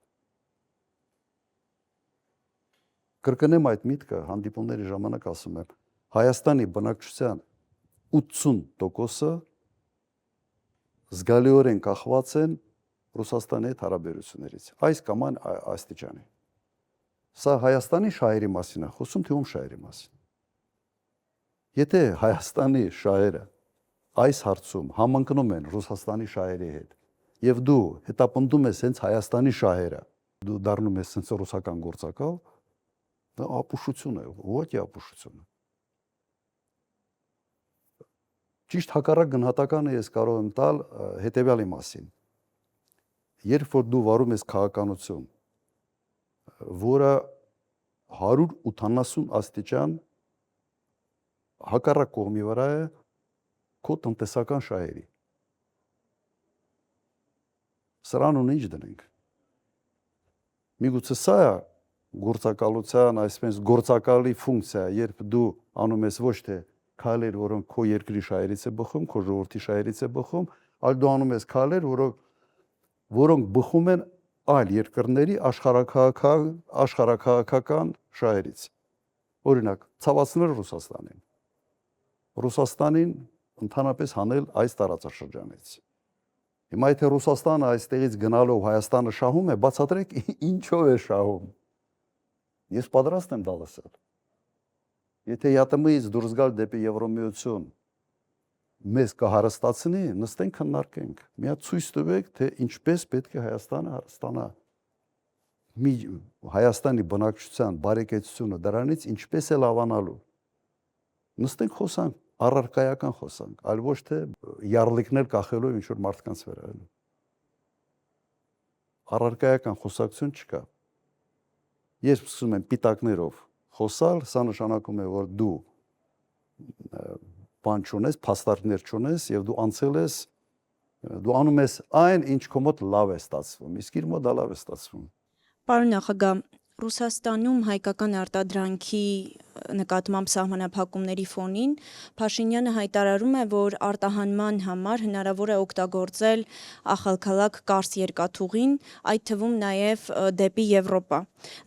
Կրկնեմ այդ միտքը հանդիպումների ժամանակ ասում եմ, Հայաստանի բնակչության 80%-ը զգալիորեն կախված են Ռուսաստանի հետ հարաբերություններից։ Այս կամ այն աստիճանի։ Սա Հայաստանի շահերի մասին է խոսում, թե ում շահերի մասին։ Եթե Հայաստանի շահերը այս հարցում համընկնում են Ռուսաստանի շահերի հետ, եւ դու հետապնդում ես հենց Հայաստանի շահերը, դու դառնում ես հենց ռուսական գործակալ, դա ապուշություն է, ոչ ապուշություն է։ Ճիշտ հակառակ գնահատականը ես կարող եմ տալ հետևյալի մասին։ Երբ որ դու վարում ես քաղաքականություն, որը 180 աստիճան հակառակ կողմի վրա է քո տնտեսական շահերի։ Սրան ու ինչ դնենք։ Միգուցե սա է գործակալության, այսպես գործակալի ֆունկցիա, երբ դու անում ես ոչ թե քայլեր, որոնք քո երկրի շահերից է բխում, քո ժողովրդի շահերից է բխում, այլ դու անում ես քայլեր, որոնք բխում են այլ երկրների աշխարհաքաղաքական շահերից։ Օրինակ, ցավացնել Ռուսաստանին։ Ռուսաստանին ընդհանրապես հանել այս տարածաշրջանից։ Հիմա եթե Ռուսաստանը այստեղից գնալով Հայաստանը շահում է, բացատրեք ինչով է շահում։ Ես պատրաստ եմ դա լսել։ Եթե ԵԱՏՄ-ից դուրս գալ դեպի Եվրոմիություն մեզ կհարստացնի, նստենք քննարկենք։ Միա ցույց տվեք, թե ինչպես պետք է Հայաստանը հարստանա։ Հայաստանի բնակչության բարեկեցությունը դրանից ինչպես է լավանալու։ Նստենք խոսանք, առարկայական խոսանք, այլ ոչ թե յառլիկներ կախելով ինչ որ մարդկանց վրա։ Առարկայական խոսակցություն չկա։ Երբ սկսում են պիտակներով խոսալ, սա նշանակում է, որ դու բան չունես, փաստարկներ չունես եւ դու անցել ես, դու անում ես այն, ինչ քո մոտ լավ է ստացվում, իսկ իր մոտ դա լավ է ստացվում։ Պարոն նախագահ, Ռուսաստանում հայկական արտադրանքի նկատմամբ սահմանափակումների ֆոնին Փաշինյանը հայտարարում է, որ արտահանման համար հնարավոր է օգտագործել ախալքալակ Կարս երկաթուղին, այդ թվում նաև դեպի Եվրոպա։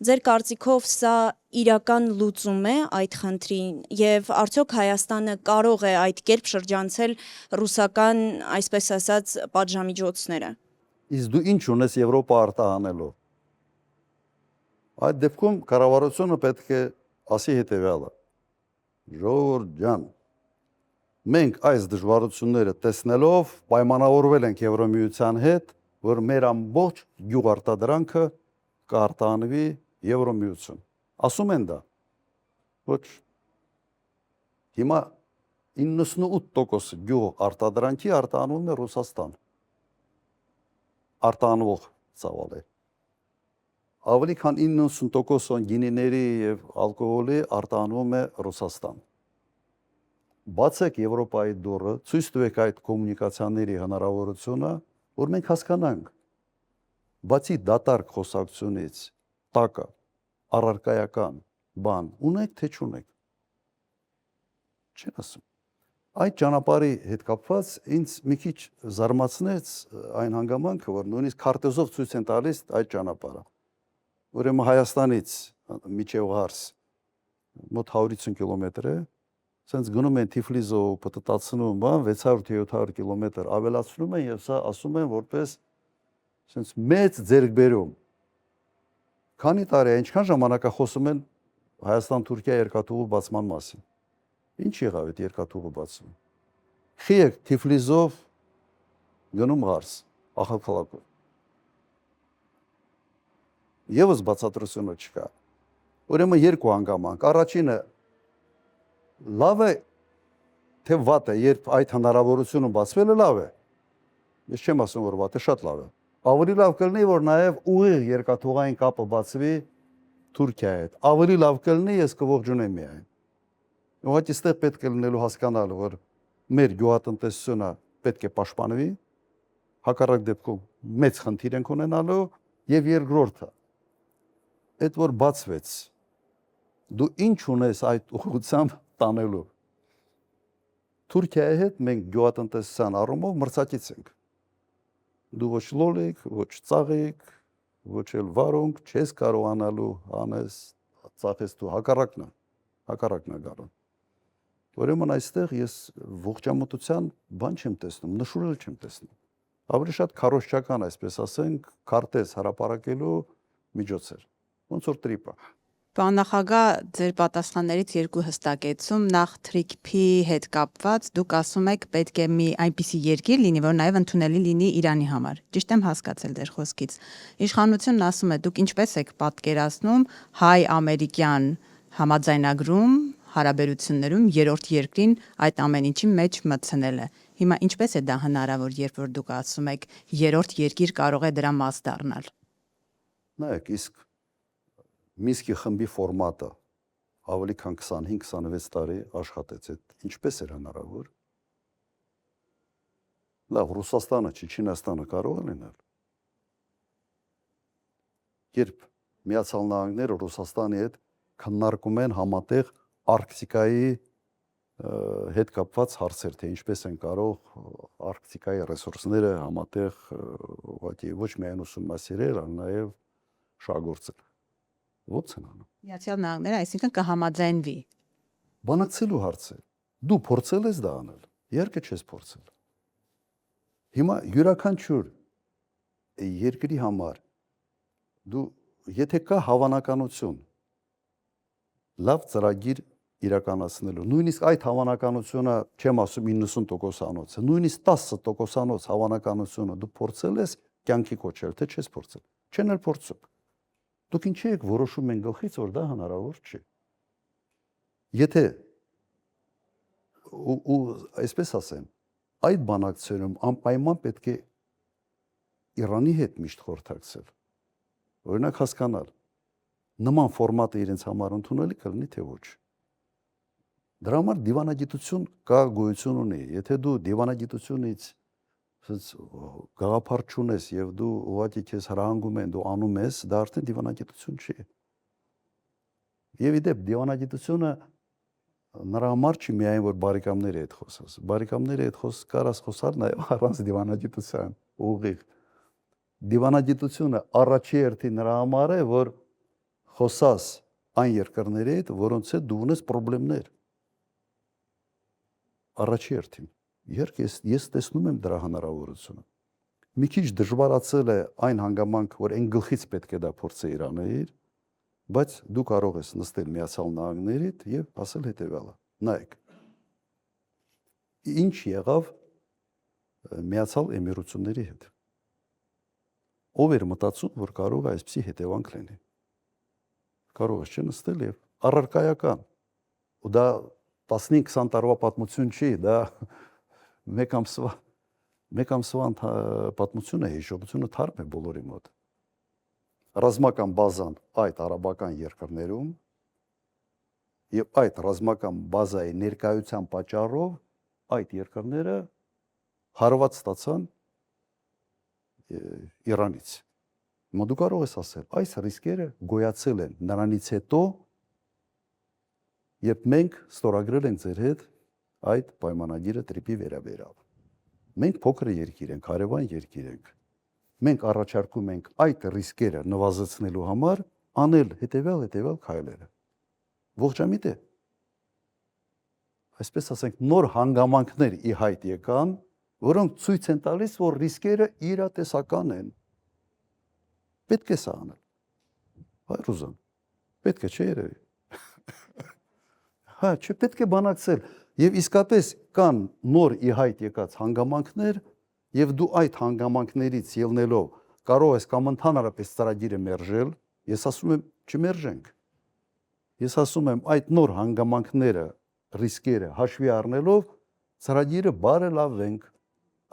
Ձեր կարծիքով սա իրական լուծում է այդ խնդրին եւ արդյոք Հայաստանը կարող է այդ կերպ շրջանցել ռուսական, այսպես ասած, պատժամիջոցները։ Իսկ դու ինչ ունես Եվրոպա արտահանելով։ Այդ դեպքում կառավարությունը պետք է ասի հետևյալը. Ժողովուրդ ջան, մենք այս դժվարությունները տեսնելով պայմանավորվել ենք Եվրոմիության հետ, որ մեր ամբողջ գյուղարտադրանքը կարտահանվի Եվրոմիություն։ Ասում են դա։ Ոչ։ Հիմա 98% գյուղ արտադրանքի արտահանվում է Ռուսաստան։ Արտահանվող ծավալ է։ Ավելի քան 90% գինիների եւ ալկոհոլի արտահանվում է Ռուսաստան։ Բացեք Եվրոպայի դուռը, ցույց տվեք այդ կոմունիկացիաների հնարավորությունը, որ մենք հասկանանք։ Բացի դատարկ խոսակցությունից, տակը, առարկայական բան ունեք թե չունեք։ Չեմ ասում։ Այդ ճանապարհի հետ կապված ինձ մի քիչ զարմացնեց այն հանգամանքը, որ նույնիսկ քարտեզով ցույց են տալիս այդ ճանապարհը։ Ուրեմն Հայաստանից միջև Ղարս մոտ 150 կիլոմետր է, սենց գնում են Թիֆլիսով պտտացնում, բան 600-700 կիլոմետր ավելացնում են եւ սա ասում են որպես սենց մեծ ձեռքբերում։ Քանի տարի է, ինչքան ժամանակ է խոսում են Հայաստան-Թուրքիա երկաթուղու բացման մասին։ Ինչ եղավ այդ երկաթուղու բացումը։ Խիեք Թիֆլիսով գնում Ղարս, ախալքալակով։ Եվս բացատրությունը չկա։ Ուրեմն երկու հանգամանք։ Առաջինը լավ է թե վատ է, երբ այդ հնարավորությունը բացվել է լավ է։ Ես չեմ ասում, որ վատ է, շատ լավ է։ Ավելի լավ կլինի, որ նաև ուղիղ երկաթուղային կապը բացվի Թուրքիայի հետ։ Ավելի լավ կլինի, ես կողջունեմ միայն։ Ուղղակի այստեղ պետք է լինելու հասկանալը, որ մեր գյուղատնտեսությունը պետք է պաշտպանվի, հակառակ դեպքում մեծ խնդիր ենք ունենալու, եւ երկրորդը այդ որ բացվեց դու ինչ ունես այդ ուղղությամբ տանելու Թուրքիայի հետ մենք գյուղատնտեսության առումով մրցակից ենք դու ոչ լոլիկ ոչ ծաղիկ ոչ էլ վարունգ չես կարողանալու անես ծախես դու հակառակն է գալու Ուրեմն այստեղ ես ողջամտության բան չեմ տեսնում, նշուրել չեմ տեսնում։ Ավելի շատ քարոզչական, այսպես ասենք, քարտեզ հարապարակելու միջոց էր։ Ոնց որ տրիպա։ Պարոն նախագահ, ձեր պատասխաններից երկու հստակեցում, նախ թրիքփի հետ կապված, դուք ասում եք պետք է մի այնպիսի երկիր լինի, որ նաև ընդունելի լինի Իրանի համար։ Ճիշտ եմ հասկացել ձեր խոսքից։ Իշխանությունն ասում է, դուք ինչպես եք պատկերացնում հայ-ամերիկյան համաձայնագրում, հարաբերություններում երրորդ երկրին այդ ամեն ինչի մեջ մտցնելը։ Հիմա ինչպես է դա հնարավոր, երբ որ դուք ասում եք երրորդ երկիր կարող է դրա մաս դառնալ։ Նայեք, իսկ Միսկի խմբի ֆորմատը ավելի քան 25-26 տարի աշխատեց, այդ ինչպես էր հնարավոր։ Լավ, Ռուսաստանը, Չիչինաստանը կարող է լինել։ Երբ Միացյալ Նահանգները Ռուսաստանի հետ քննարկում են համատեղ Արկտիկայի հետ կապված հարցեր, թե ինչպես են կարող Արկտիկայի ռեսուրսները համատեղ ուղղակի ոչ միայն ուսումնասիրել, այլ նաև շահգործել։ Ո՞նց են անում։ Միացյալ Նահանգները, այսինքն կհամաձայնվի։ Բանակցելու հարց է։ Դու փորձել ես դա անել։ Իհարկե չես փորձել։ Հիմա յուրաքանչյուր երկրի համար դու եթե կա հավանականություն լավ ծրագիր իրականացնելու, նույնիսկ այդ հավանականությունը, չեմ ասում 90%-անոց, նույնիսկ 10%-անոց հավանականությունը դու փորձել ես կյանքի կոչել, թե չես փորձել։ Չեն էլ փորձում։ Դուք ինչի եք որոշում են գլխից, որ դա հնարավոր չի։ Եթե ու այսպես ասեմ, այդ բանակցությունում անպայման պետք է Իրանի հետ միշտ խորհրդակցել։ Օրինակ հասկանալ, նման ֆորմատը իրենց համար ընդունելի կլինի, թե ոչ։ Դրա համար դիվանագիտություն կա գոյություն ունի։ Եթե դու դիվանագիտությունից գաղափար չունես եւ դու ուղղակի քեզ հրահանգում են, դու անում ես, դա արդեն դիվանագիտություն չի։ Եվ իդեպ դիվանագիտությունը նրա համար չի միայն որ բարեկամների հետ խոսես։ Բարեկամների հետ կարաս խոսալ նաեւ առանց դիվանագիտության, ուղիղ։ Դիվանագիտությունը առաջի հերթին նրա համար է, որ խոսաս այն երկրների հետ, որոնց հետ դու ունես խնդիրներ։ Առաջի հերթին։ Իհարկե ես տեսնում եմ դրա հնարավորությունը։ Մի քիչ դժվարացել է այն հանգամանքը, որ այն գլխից պետք է դա փորձի Իրանեիր, բայց դու կարող ես նստել Միացյալ Նահանգներիդ եւ ասել հետեւյալը. նայեք, ինչ եղավ Միացյալ Էմիրությունների հետ։ Ով էր մտածում, որ կարող է այսպիսի հետևանք լինի։ Կարող ես չնստել եւ առարկայական։ Ու դա 15-20 տարվա պատմություն չի, դա մեկ ամսվա պատմություն է, հիշողությունը թարմ է բոլորի մոտ։ Ռազմական բազան այդ արաբական երկրներում եւ այդ ռազմական բազայի ներկայության պատճառով այդ երկրները հարված ստացան Իրանից։ Հիմա դու կարող ես ասել, այս ռիսկերը գոյացել են նրանից հետո, երբ մենք ստորագրել ենք ձեր հետ այդ պայմանագիրը տրիպի վերաբերյալ։ Մենք փոքր երկիր ենք, հարևան երկիր ենք։ Մենք առաջարկում ենք այդ ռիսկերը նվազեցնելու համար անել հետևյալ քայլերը։ Ողջամիտ է։ Այսպես ասենք, նոր հանգամանքներ ի հայտ եկան, որոնք ցույց են տալիս, որ ռիսկերը իրատեսական են։ Պետք է սա անել։ Հայր ուզում։ Պետք է չէ երևի։ Հա, չպետք է բանակցել։ Եվ իսկապես կան նոր ի հայտ եկած հանգամանքներ, եւ դու այդ հանգամանքներից ելնելով կարող ես կամ ընդհանրապես ծրագիրը մերժել, ես ասում եմ չմերժենք։ Ես ասում եմ այդ նոր հանգամանքները, ռիսկերը հաշվի առնելով ծրագիրը բարելավենք,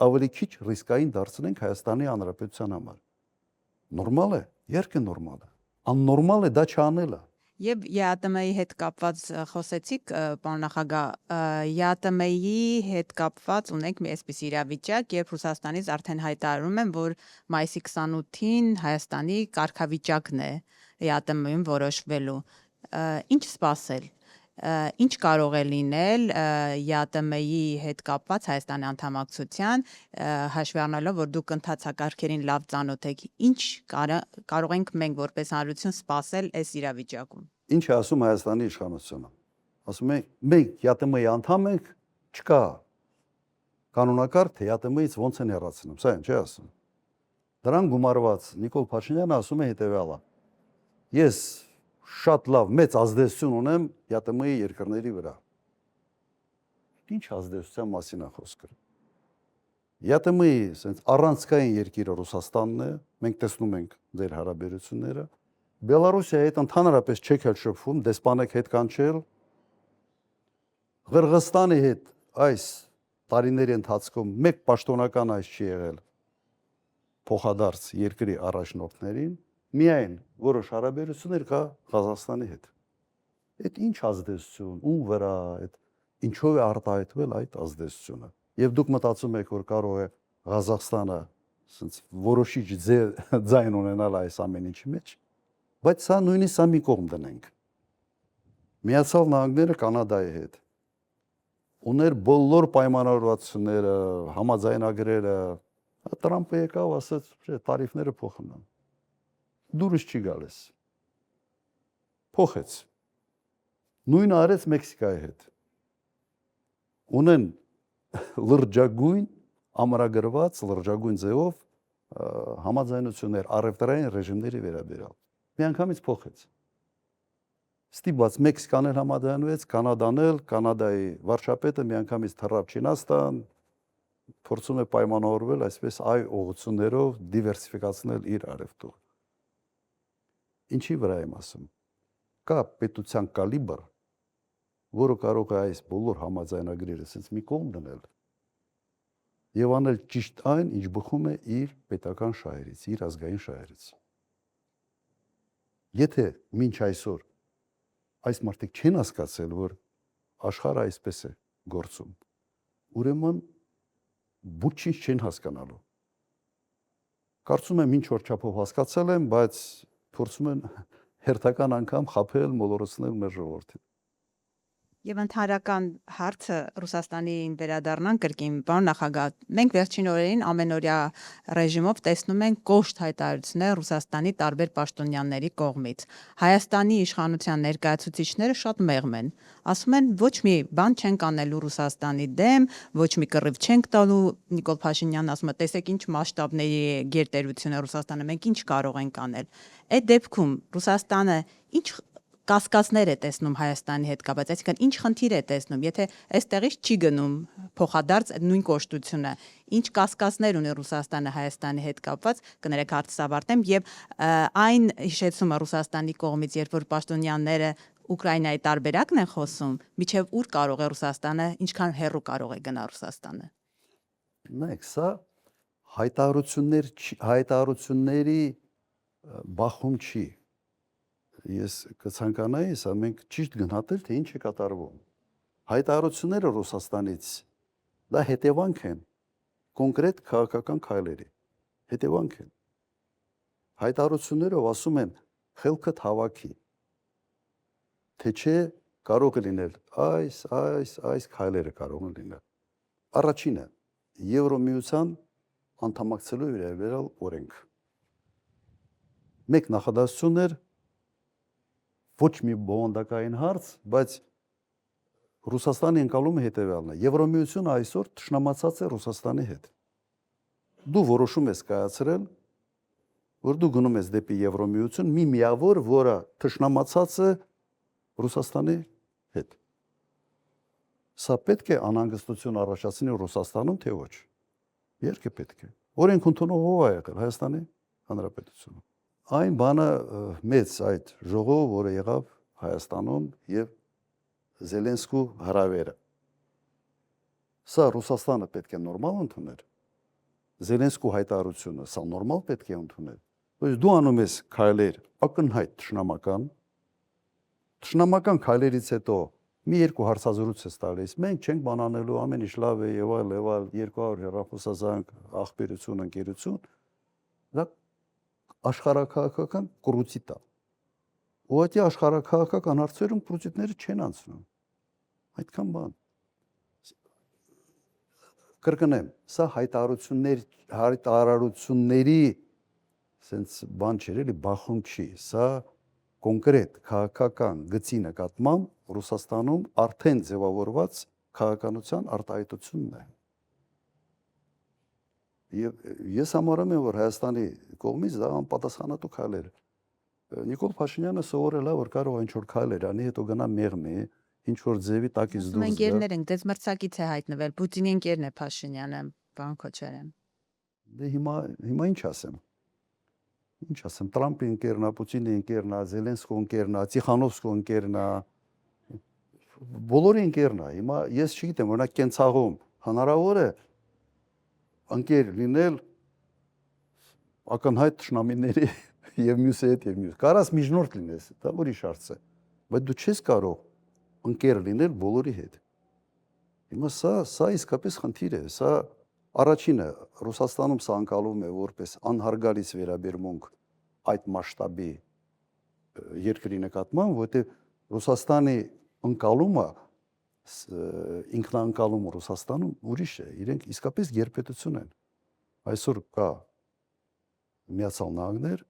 ավելի քիչ ռիսկային դարձնենք Հայաստանի Հանրապետության համար։ Նորմալ է, իհարկե նորմալ է։ Աննորմալ է դա չանելը։ Եվ ԵԱՏՄ-ի հետ կապված խոսեցիք, պարոն նախագահ, ԵԱՏՄ-ի հետ կապված ունենք մի այսպիսի իրավիճակ, երբ Ռուսաստանից արդեն հայտարարում են, որ մայիսի 28-ին Հայաստանի կարգավիճակն է ԵԱՏՄ-ում որոշվելու։ Ինչ սպասել։ Ինչ կարող է լինել ԵԱՏՄ-ի հետ կապված Հայաստանի անդամակցության, հաշվի առնելով, որ դուք ընթացակարգերին լավ ծանոթ եք, ինչ կարող ենք մենք որպես հանրություն սպասել այս իրավիճակում։ Ինչ է ասում Հայաստանի իշխանությունը։ ասում են մենք ԵԱՏՄ-ի անդամ ենք, չկա կանոնակարգ, թե ԵԱՏՄ-ից ոնց են հեռացնում, սա ինչ է ասում։ Դրան գումարված Նիկոլ Փաշինյանը ասում է հետևյալը. ես շատ լավ մեծ ազդեցություն ունեմ ԵԱՏՄ-ի երկրների վրա։ Ինչ ազդեցության մասին է խոսքը։ ԵԱՏՄ-ի sense առանցքային երկիրը Ռուսաստանն է, մենք տեսնում ենք ձեր հարաբերությունները։ Բելարուսիայի հետ ընդհանրապես չեք էլ շփվում, դեսպանեք հետ կանչել։ Ղրղստանի հետ այս տարիների ընթացքում մեկ պաշտոնական այս չի եղել փոխադարձ երկրի առաջնորդներին, միայն որոշ հարաբերություններ կա Ղազախստանի հետ։ Այդ ինչ ազդեցություն, ում վրա, այդ ինչով է արտահայտվել այդ ազդեցությունը։ Եվ դուք մտածում եք, որ կարող է Ղազախստանը ասենց որոշիչ ձայն ունենալ այս ամեն ինչի մեջ, բայց սա նույնիսկ սա մի կողմ դնենք։ Միացյալ Նահանգները Կանադայի հետ ուներ բոլոր պայմանավորվածությունները, համաձայնագրերը, Տրամպը եկավ, ասաց, տարիֆները փոխում են։ Դուրս չի գալիս։ Փոխեց։ Նույնը արեց Մեքսիկայի հետ։ Ունեն լրջագույն ամրագրված լրջագույն ձևով համաձայնություններ առևտրային ռեժիմների վերաբերյալ։ Միանգամից փոխեց։ Ստիպված Մեքսիկան էլ համաձայնվեց, Կանադան էլ, Կանադայի վարչապետը միանգամից թռավ Չինաստան, փորձում է պայմանավորվել այսպես այ ուղղություններով դիվերսիֆիկացնել իր առևտուրը։ Ինչի վրա եմ ասում։ Կա պետության կալիբր, որը կարող է այս բոլոր համաձայնագրերը ասենց մի կողմ դնել եւ անել ճիշտ այն, ինչ բխում է իր պետական շահերից, իր ազգային շահերից։ Եթե մինչ այսօր այս մարդիկ չեն հասկացել, որ աշխարհը այսպես է գործում, ուրեմն ոչինչ չեն հասկանալու։ Կարծում եմ ինչ որ չափով հասկացել եմ, բայց փորձում են հերթական անգամ խաբել, մոլորեցնել մեր ժողովրդին։ Եվ ընդհանրական հարցը Ռուսաստանին վերադառնան կրկին, պարոն նախագահ, մենք վերջին օրերին ամենօրյա ռեժիմով տեսնում ենք կոշտ հայտարարություններ Ռուսաստանի տարբեր պաշտոնյաների կողմից։ Հայաստանի իշխանության ներկայացուցիչները շատ մեղմ են։ Ասում են ոչ մի բան չենք անելու Ռուսաստանի դեմ, ոչ մի կռիվ չենք տալու։ Նիկոլ Փաշինյանն ասում է, տեսեք ինչ մասշտաբների գերտերություն է Ռուսաստանը, մենք ինչ կարող ենք անել։ Այդ դեպքում Ռուսաստանը ինչ կասկածներ է տեսնում Հայաստանի հետ կապված, այսինքն ինչ խնդիր է տեսնում, եթե այստեղից չի գնում փոխադարձ նույն կոշտությունը, ինչ կասկածներ ունի Ռուսաստանը Հայաստանի հետ կապված, կներեք հարցս ավարտեմ, եւ այն հիշեցումը Ռուսաստանի կողմից, երբ որ պաշտոնյաները Ուկրաինայի տարբերակն են խոսում, միջև ուր կարող է Ռուսաստանը, ինչքան հեռու կարող է գնալ Ռուսաստանը։ Նայեք, սա հայտարարությունների բախում չի։ Ես կցանկանայի, սա մենք ճիշտ գնահատել, թե ինչ է կատարվում։ Հայտարարությունները Ռուսաստանից դա հետևանք են կոնկրետ քաղաքական քայլերի։ Հետևանք են։ Հայտարարություններով ասում են խելքդ հավաքի։ Թե չէ կարող է լինել այս քայլերը կարող են լինել։ Առաջինը Եվրոմիության անդամակցելու վերաբերյալ օրենք։ Մեկ նախադասություններ ոչ մի բովանդակային հարց, բայց Ռուսաստանի ընկալումը հետևյալն է։ Եվրոմիությունը այսօր թշնամացած է Ռուսաստանի հետ։ Դու որոշում ես կայացրել, որ դու գնում ես դեպի Եվրոմիություն, մի միավոր, որը թշնամացած է Ռուսաստանի հետ։ Սա պետք է անհանգստություն առաջացնի Ռուսաստանում, թե ոչ։ Երբ է պետք է։ Օրենք ընդունող ով է եղել Հայաստանի Հանրապետությունը։ Այն բանը մեծ այդ ժողով, որը եղավ Հայաստանում եւ Զելենսկու հրավերը։ Սա Ռուսաստանը պետք է նորմալ ընդուներ։ Զելենսկու հայտարարությունը սա նորմալ պետք է ընդունել։ Բայց դու անում ես քայլեր ակնհայտ թշնամական քայլերից հետո մի երկու հարցազրույց ես տալիս։ Մենք չենք բանանելու, ամեն ինչ լավ է եւ այլ 200 հեռախոսազանգ աղբերություն, ընկերություն։ Դա աշխարհակահաղական կոռուպցիա։ Ուղղակի աշխարհակահաղական հարցերում կոռուպցիաները չեն անցնում։ Այդքան բան։ Կրկնեմ, սա հայտարարությունների սենց բան չէր, էլի բախում չի։ Սա կոնկրետ քաղաքական գծի նկատմամբ Ռուսաստանում արդեն ձևավորված քաղաքականության արտահայտությունն է։ Եվ ես համարում եմ, որ Հայաստանի կողմից դա անպատասխանատու քայլ էր։ Նիկոլ Փաշինյանը սովորել է, որ կարող է ինչ-որ քայլեր անի, հետո գնա մեղմի, ինչ-որ ձևի տակից դուրս գա։ Ընկերներ ենք, դες մրցակից է հայտնվել, Պուտինի ընկերն է Փաշինյանը, պարոն Քոչարյան։ Դե հիմա ինչ ասեմ։ Ինչ ասեմ, Տրամպի ընկերն է, Պուտինի ընկերն է, Զելենսկու ընկերն է, Տիխանովսկու ընկերն է։ Բոլորի ընկերն է։ Հիմա ես չգիտեմ, օրինակ կենցաղում հնարավոր է ընկեր լինել ակնհայտ թշնամիների եւ մյուսի հետ եւ մյուս։ Կարաս միջնորդ լինես, դա ուրիշ հարց է։ Բայց դու չես կարող ընկեր լինել բոլորի հետ։ Հիմա սա իսկապես խնդիր է, սա առաջինը Ռուսաստանում սա անցալում է որպես անհարգալից վերաբերմունք այդ մասշտաբի երկրի նկատմամբ, որտեղ Ռուսաստանի ընկալումը ինքնանկալումը Ռուսաստանում ուրիշ է, իրենք իսկապես գերպետություն են։ Այսօր կա Միացյալ Նահանգներ,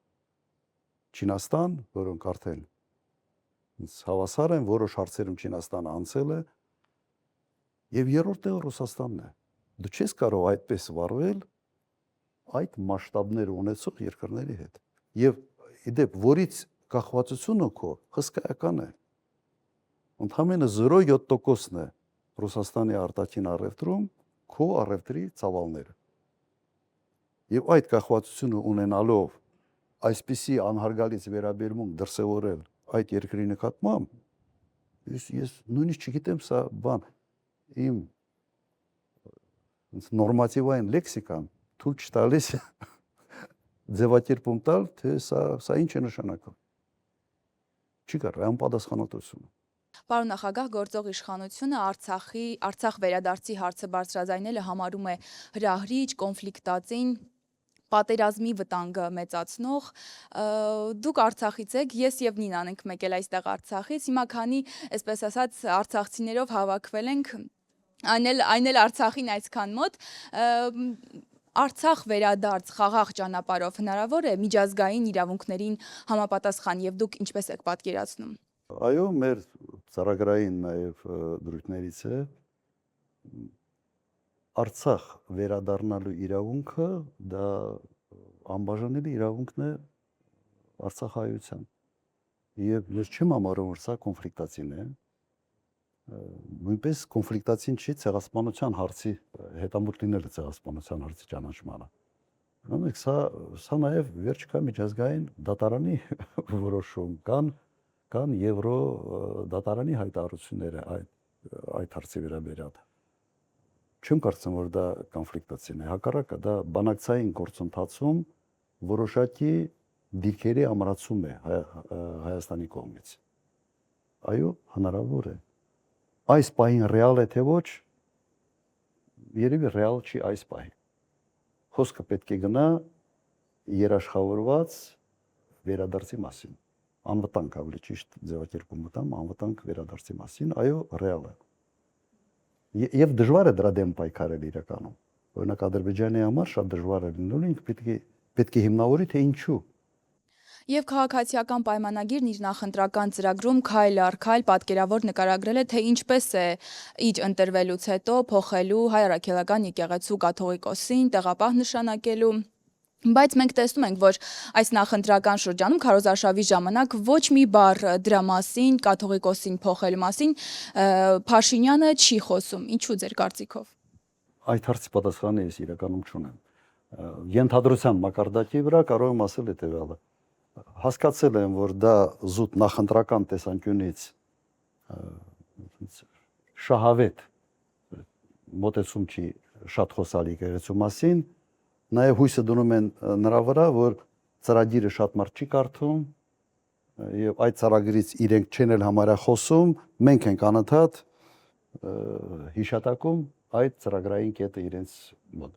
Չինաստան, որոնք արդեն հավասար են, որոշ հարցերում Չինաստանը անցել է, եւ երրորդ տեղը Ռուսաստանն է։ Դու չես կարող այդպես վարվել այդ մասշտաբները ունեցող երկրների հետ։ Եվ իդեպ որից կախվածությունը քո հսկայական է։ Ընդհանրապես 0.7%-ն է Ռուսաստանի արտաքին առևտրում քո առևտրի ծավալները։ Եվ այդ կախվածությունը ունենալով այսպիսի անհարգալից վերաբերմունք դրսևորել այդ երկրի նկատմամբ, ես նույնիսկ չգիտեմ սա բան իմ նորմատիվային լեքսիկան թույլ չտալիս ձևակերպում տալ, թե սա ինչ է նշանակում։ Չի կարող անպատասխանատվություն։ Պարոն նախագահ, գործող իշխանությունը Արցախ վերադարձի հարցը բարձրաձայնելը համարում է հրահրիչ, կոնֆլիկտածին, պատերազմի վտանգը մեծացնող։ Դուք Արցախից եք, ես եւ Նինան ենք եկել այստեղ Արցախից։ Հիմա քանի, այսպես ասած, արցախցիներով հավաքվել ենք, այն էլ Արցախին այսքան մոտ, Արցախ վերադարձ խաղաղ ճանապարհով հնարավոր է միջազգային իրավունքներին համապատասխան եւ դուք ինչպես եք պատկերացնում։ Այո, մեր ծրագրային նաև դրույթներից է Արցախ վերադառնալու իրավունքը դա անբաժանելի իրավունքն է արցախայության։ Եվ ես չեմ համարում, որ սա կոնֆլիկտացին է։ Նույնպես կոնֆլիկտացին չի ցեղասպանության հարցի հետամուտ լինելը ցեղասպանության հարցի ճանաչմանը։ Ուրեմն սա նաև վերջ կա միջազգային դատարանի որոշում կան Եվրո դատարանի հայտարարությունները այդ հարցի վերաբերյալ։ Չեմ կարծում, որ դա կոնֆլիկտացին է, հակառակը դա բանակցային գործընթացում որոշակի դիրքերի ամրացում է Հայաստանի կողմից։ Այո, հնարավոր է։ Այս պահին ռեալ է թե ոչ, երևի ռեալ չի այս պահին։ Խոսքը պետք է գնա երաշխավորված վերադարձի մասին։ Անվտանգ ավելի ճիշտ ձևակերպում մտամ, անվտանգ վերադարձի մասին, այո, ռեալ է։ Եվ դժվար է դրա դեմ պայքարել իրականում։ Օրինակ Ադրբեջանի համար շատ դժվար է լինում, ինքը պետք է հիմնավորի թե ինչու։ Եվ քաղաքացիական պայմանագիրն իր նախընտրական ծրագրում քայլ առ քայլ պատկերավոր նկարագրել է, թե ինչպես է իր ընտրվելուց հետո փոխելու հայ առաքելական եկեղեցու կաթողիկոսին, տեղապահ նշանակելու։ Բայց մենք տեսնում ենք, որ այս նախընտրական շրջանում քարոզարշավի ժամանակ ոչ մի բառ դրա մասին, կաթողիկոսին փոխելու մասին Փաշինյանը չի խոսում։ Ինչու ձեր կարծիքով։ Այդ հարցի պատասխանը ես իրականում չունեմ։ Ենթադրության մակարդակի վրա կարող եմ ասել հետևյալը։ Հասկացել եմ, որ դա զուտ նախընտրական տեսանկյունից շահավետ մոտեցում չի շատ խոսալի եկեղեցու մասին, նաև հույսը դնում են նրա վրա, որ ծրագիրը շատ մարդ չի կարդում եւ այդ ծրագրից իրենք չեն էլ համարյա խոսում, մենք ենք անընդհատ հիշատակում այդ ծրագրային կետը իրենց մոտ։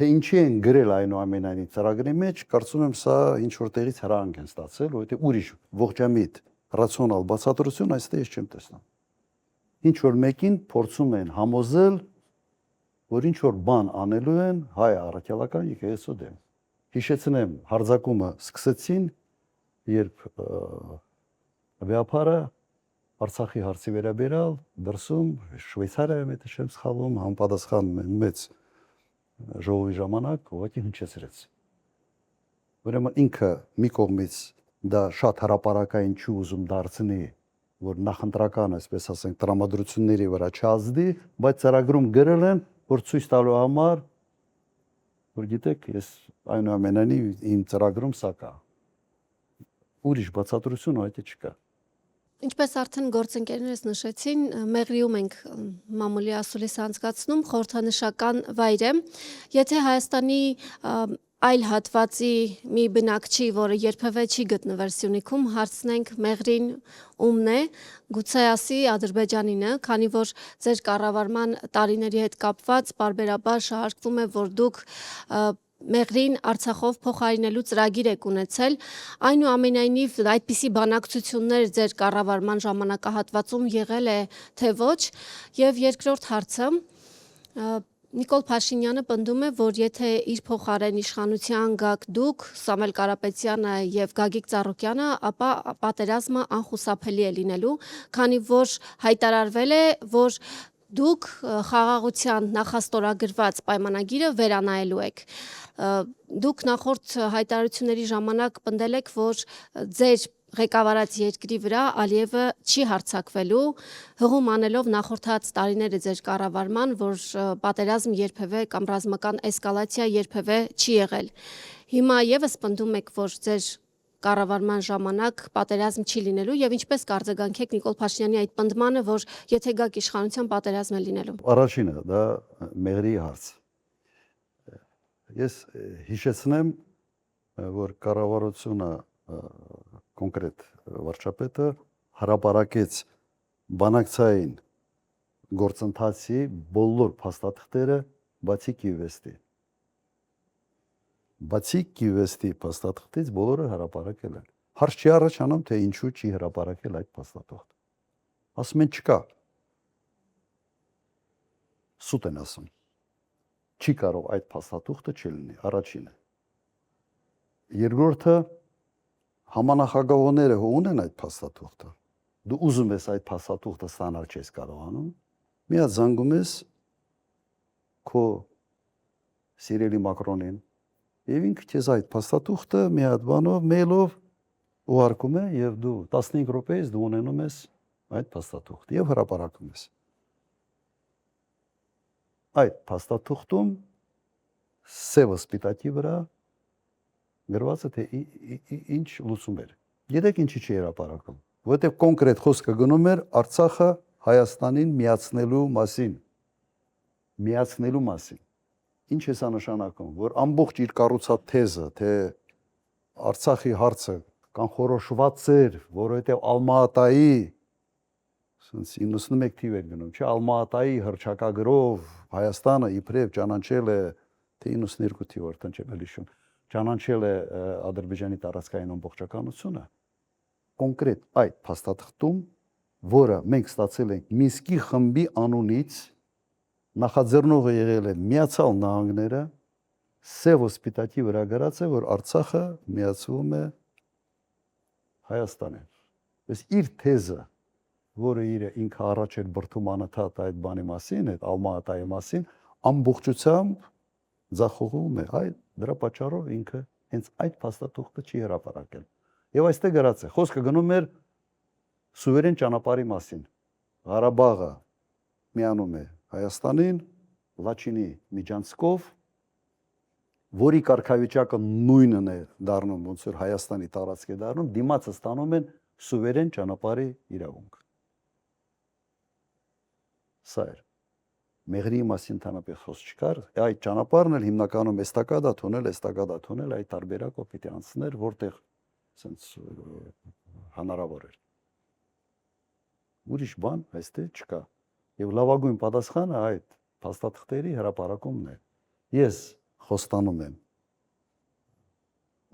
Թե ինչի են գրել այնուամենայնիվ ծրագրի մեջ, կարծում եմ սա ինչ որ տեղից հրանք են ստացել, որովհետեւ ուրիշ ողջամիտ ռացիոնալ բացատրություն այստեղ ես չեմ տեսնում։ Ինչ որ մեկին փորձում են համոզել, որ ինչ որ բան անելու են հայ առաքելական եկեղեցու դեմ։ Հիշեցնեմ, հարձակումը սկսեցին, երբ վեապարը Արցախի հարցի վերաբերյալ դրսում Շվեյցարիայում եթե չեմ սխալվում համապատասխան մեծ ժողովի ժամանակ ուղղակի հնչեցրեց։ Ուրեմն ինքը մի կողմից դա շատ հրապարակային չի ուզում դարձնի, որ նախընտրական, այսպես ասենք, տրամադրությունների վրա չազդի, բայց ծրագրում գրել են, որ ցույց տալու համար, որ գիտեք, ես այնուամենայնիվ իմ ծրագրում սա կա։ Ուրիշ բացատրություն այդտեղ չկա։ Ինչպես արդեն գործընկերներս նշեցին, Մեղրիում ենք մամուլի ասուլիս անցկացնում, խորհրդանշական վայր է։ Եթե Հայաստանի այլ հատվածի մի բնակչի, որը երբևէ չի գտնվել Սյունիքում, հարցնենք Մեղրին ումն է, գուցե ասի Ադրբեջանինը, քանի որ ձեր կառավարման տարիների հետ կապված պարբերաբար շահարկվում է, որ դուք Մեղրին Արցախով փոխարինելու ծրագիր եք ունեցել, այնուամենայնիվ այդպիսի բանակցություններ ձեր կառավարման ժամանակահատվածում եղել է, թե ոչ, եւ երկրորդ հարցը Նիկոլ Փաշինյանը պնդում է, որ եթե իր փոխարեն իշխանության գաք դուք, Սամվել Կարապետյանը եւ Գագիկ Ծառուկյանը, ապա պատերազմը անխուսափելի է լինելու, քանի որ հայտարարվել է, որ դուք խաղաղության նախաստորագրված պայմանագիրը վերանայելու եք։ Դուք նախորդ հայտարարությունների ժամանակ պնդել եք, որ ձեր ղեկավարած երկրի վրա Ալիևը չի հարձակվելու, հղում անելով նախորդած տարիները ձեր կառավարման, որ պատերազմ երբևէ կամ ռազմական էսկալացիա երբևէ չի եղել։ Հիմա եւս պնդում եք, որ ձեր կառավարման ժամանակ պատերազմ չի լինելու եւ ինչպես կարձագանքեք Նիկոլ Փաշինյանի այդ պնդմանը, որ եթե գաք իշխանության պատերազմ է լինելու։ Առաջինը դա Մեղրի հարց։ Ես հիշեցնեմ, որ կառավարությունը կոնկրետ վարչապետը հրապարակեց բանակցային գործընթացի բոլոր փաստաթղթերը բացի Կիևեստի։ Բացի Կիևեստի փաստաթղթից բոլորը հրապարակել են։ Հարց չի առաջանում, թե ինչու չի հրապարակել այդ փաստաթղթը։ Ասում են չկա։ Սուտ են ասում։ Չի կարող այդ փաստաթուղթը չլինի, առաջինը։ Երկրորդը համանախագահողները ունեն այդ փաստաթուղթը։ Դու ուզում ես այդ փաստաթուղթը ստանալ չես կարողանում։ Մի հատ զանգում ես քո սիրելի Մակրոնին, եւ ինքը քեզ այդ փաստաթուղթը մի հատ բանով, մեյլով ուղարկում է եւ դու 15 րոպեից դու ունենում ես այդ փաստաթուղթը եւ հրապարակում ես։ Այդ փաստաթուղթում սևը սպիտակի վրա գրված է թե ինչ լուծում էր։ Գիտեք ինչի չի հրապարակում, որովհետև կոնկրետ խոսքը գնում էր Արցախը Հայաստանին միացնելու մասին։ Միացնելու մասին։ Ինչ է սա նշանակում, որ ամբողջ իր կառուցած թեզը, թե Արցախի հարցը կանխորոշված էր, որովհետև Ալմատայի, ասենց 91 թիվ էր գնում, չէ, Ալմատայի հռչակագրով Հայաստանը իբրև ճանաչել է, թե 92 թիվ արդեն չեմ հիշում, ճանաչել է Ադրբեջանի տարածքային ամբողջականությունը, կոնկրետ այդ փաստաթղթում, որը մենք ստացել ենք Մինսկի խմբի անունից, նախաձեռնողը եղել է Միացյալ Նահանգները, սև ու սպիտակի վրա գրած է, որ Արցախը միացվում է Հայաստանին։ Ըստ իր թեզը, որը ինքը առաջ էր բրդում անընդհատ այդ բանի մասին, այդ Ալմատայի մասին, ամբողջությամբ ձախողում է։ Այդ դրա պատճառով ինքը հենց այդ փաստաթուղթը չի հրապարակել։ Եվ այստեղ գրած է, խոսքը գնում էր սուվերեն ճանապարհի մասին։ Ղարաբաղը միանում է Հայաստանին, Լաչինի միջանցքով, որի կարգավիճակը նույնն է դառնում, ոնց որ Հայաստանի տարածք է դառնում, դիմացը ստանում են սուվերեն ճանապարհի իրավունք։ Սա էր։ Մեղրի մասին ընդհանրապես խոսք չկար, այդ ճանապարհն էլ հիմնականում էստակադա թունել, այդ տարբերակով պիտի անցներ, որտեղ ասենց հնարավոր էր։ Ուրիշ բան այստեղ չկա։ Եվ լավագույն պատասխանը այդ փաստաթղթերի հրապարակումն է։ Ես խոստանում եմ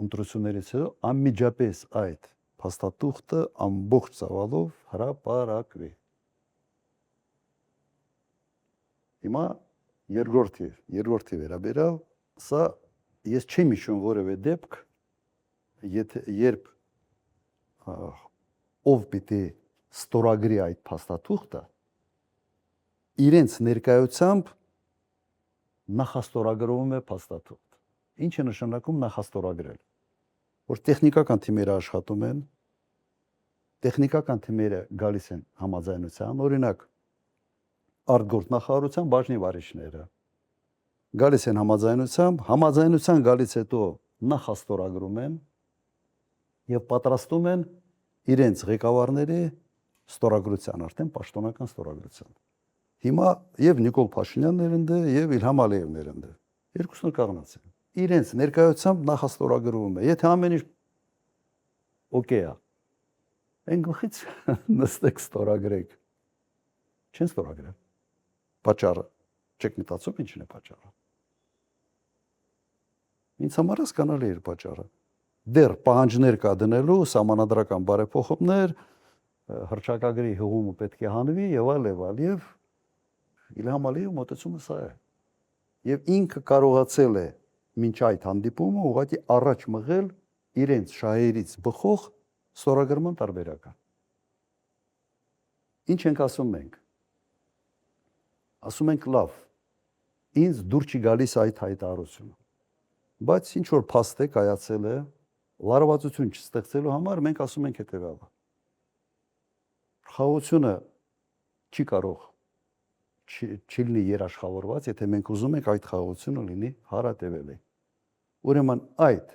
ընտրություններից հետո անմիջապես այդ փաստաթուղթը ամբողջ ծավալով հրապարակվի։ Հիմա երկրորդի վերաբերյալ, սա ես չեմ հիշում որևէ դեպք, երբ ով պիտի ստորագրի այդ փաստաթուղթը իրենց ներկայությամբ նախաստորագրվում է փաստաթուղթ։ Ինչ է նշանակում նախաստորագրել։ Որ տեխնիկական թիմերը աշխատում են, տեխնիկական թիմերը գալիս են համաձայնության, օրինակ արտգործ նախարարության բաժնի վարիչները գալիս են համաձայնության գալից հետո նախաստորագրում են եւ պատրաստում են իրենց ղեկավարների ստորագրության, արդեն պաշտոնական ստորագրության։ Հիմա եւ Նիկոլ Փաշինյանն երընդ է եւ Իլհամ Ալիևն երընդ է։ Երկուսն կողմից են։ Իրենց ներկայությամբ նախաստորագրվում է։ Եթե ամեն ինչ օքեյ է, այն գլխից նստեք ստորագրեք։ Չեն ստորագրել։ Պատճառը չեք մտածում ինչն է պատճառը։ Ինձ համար հասկանալի է պատճառը։ Դեռ պահանջներ կա դնելու սահմանադրական բարեփոխումներ, հռչակագրի հղումը պետք է հանվի եւ այլ եւ Իլհամ Ալիևի մոտեցումը սա է։ Եվ ինքը կարողացել է մինչ այդ հանդիպումը ուղղակի առաջ մղել իրենց շահերից բխող ստորագրման տարբերակը։ Ինչ ենք ասում մենք։ Ասում ենք լավ, ինձ դուր չի գալիս այդ հայտարարությունը։ Բայց ինչ որ փաստ է կայացել է, լարվածություն չստեղծելու համար մենք ասում ենք հետևյալը։ Խաղաղությունը չի կարող չլինի երաշխավորված, եթե մենք ուզում ենք այդ խաղաղությունը լինի հարատևելի։ Ուրեմն այդ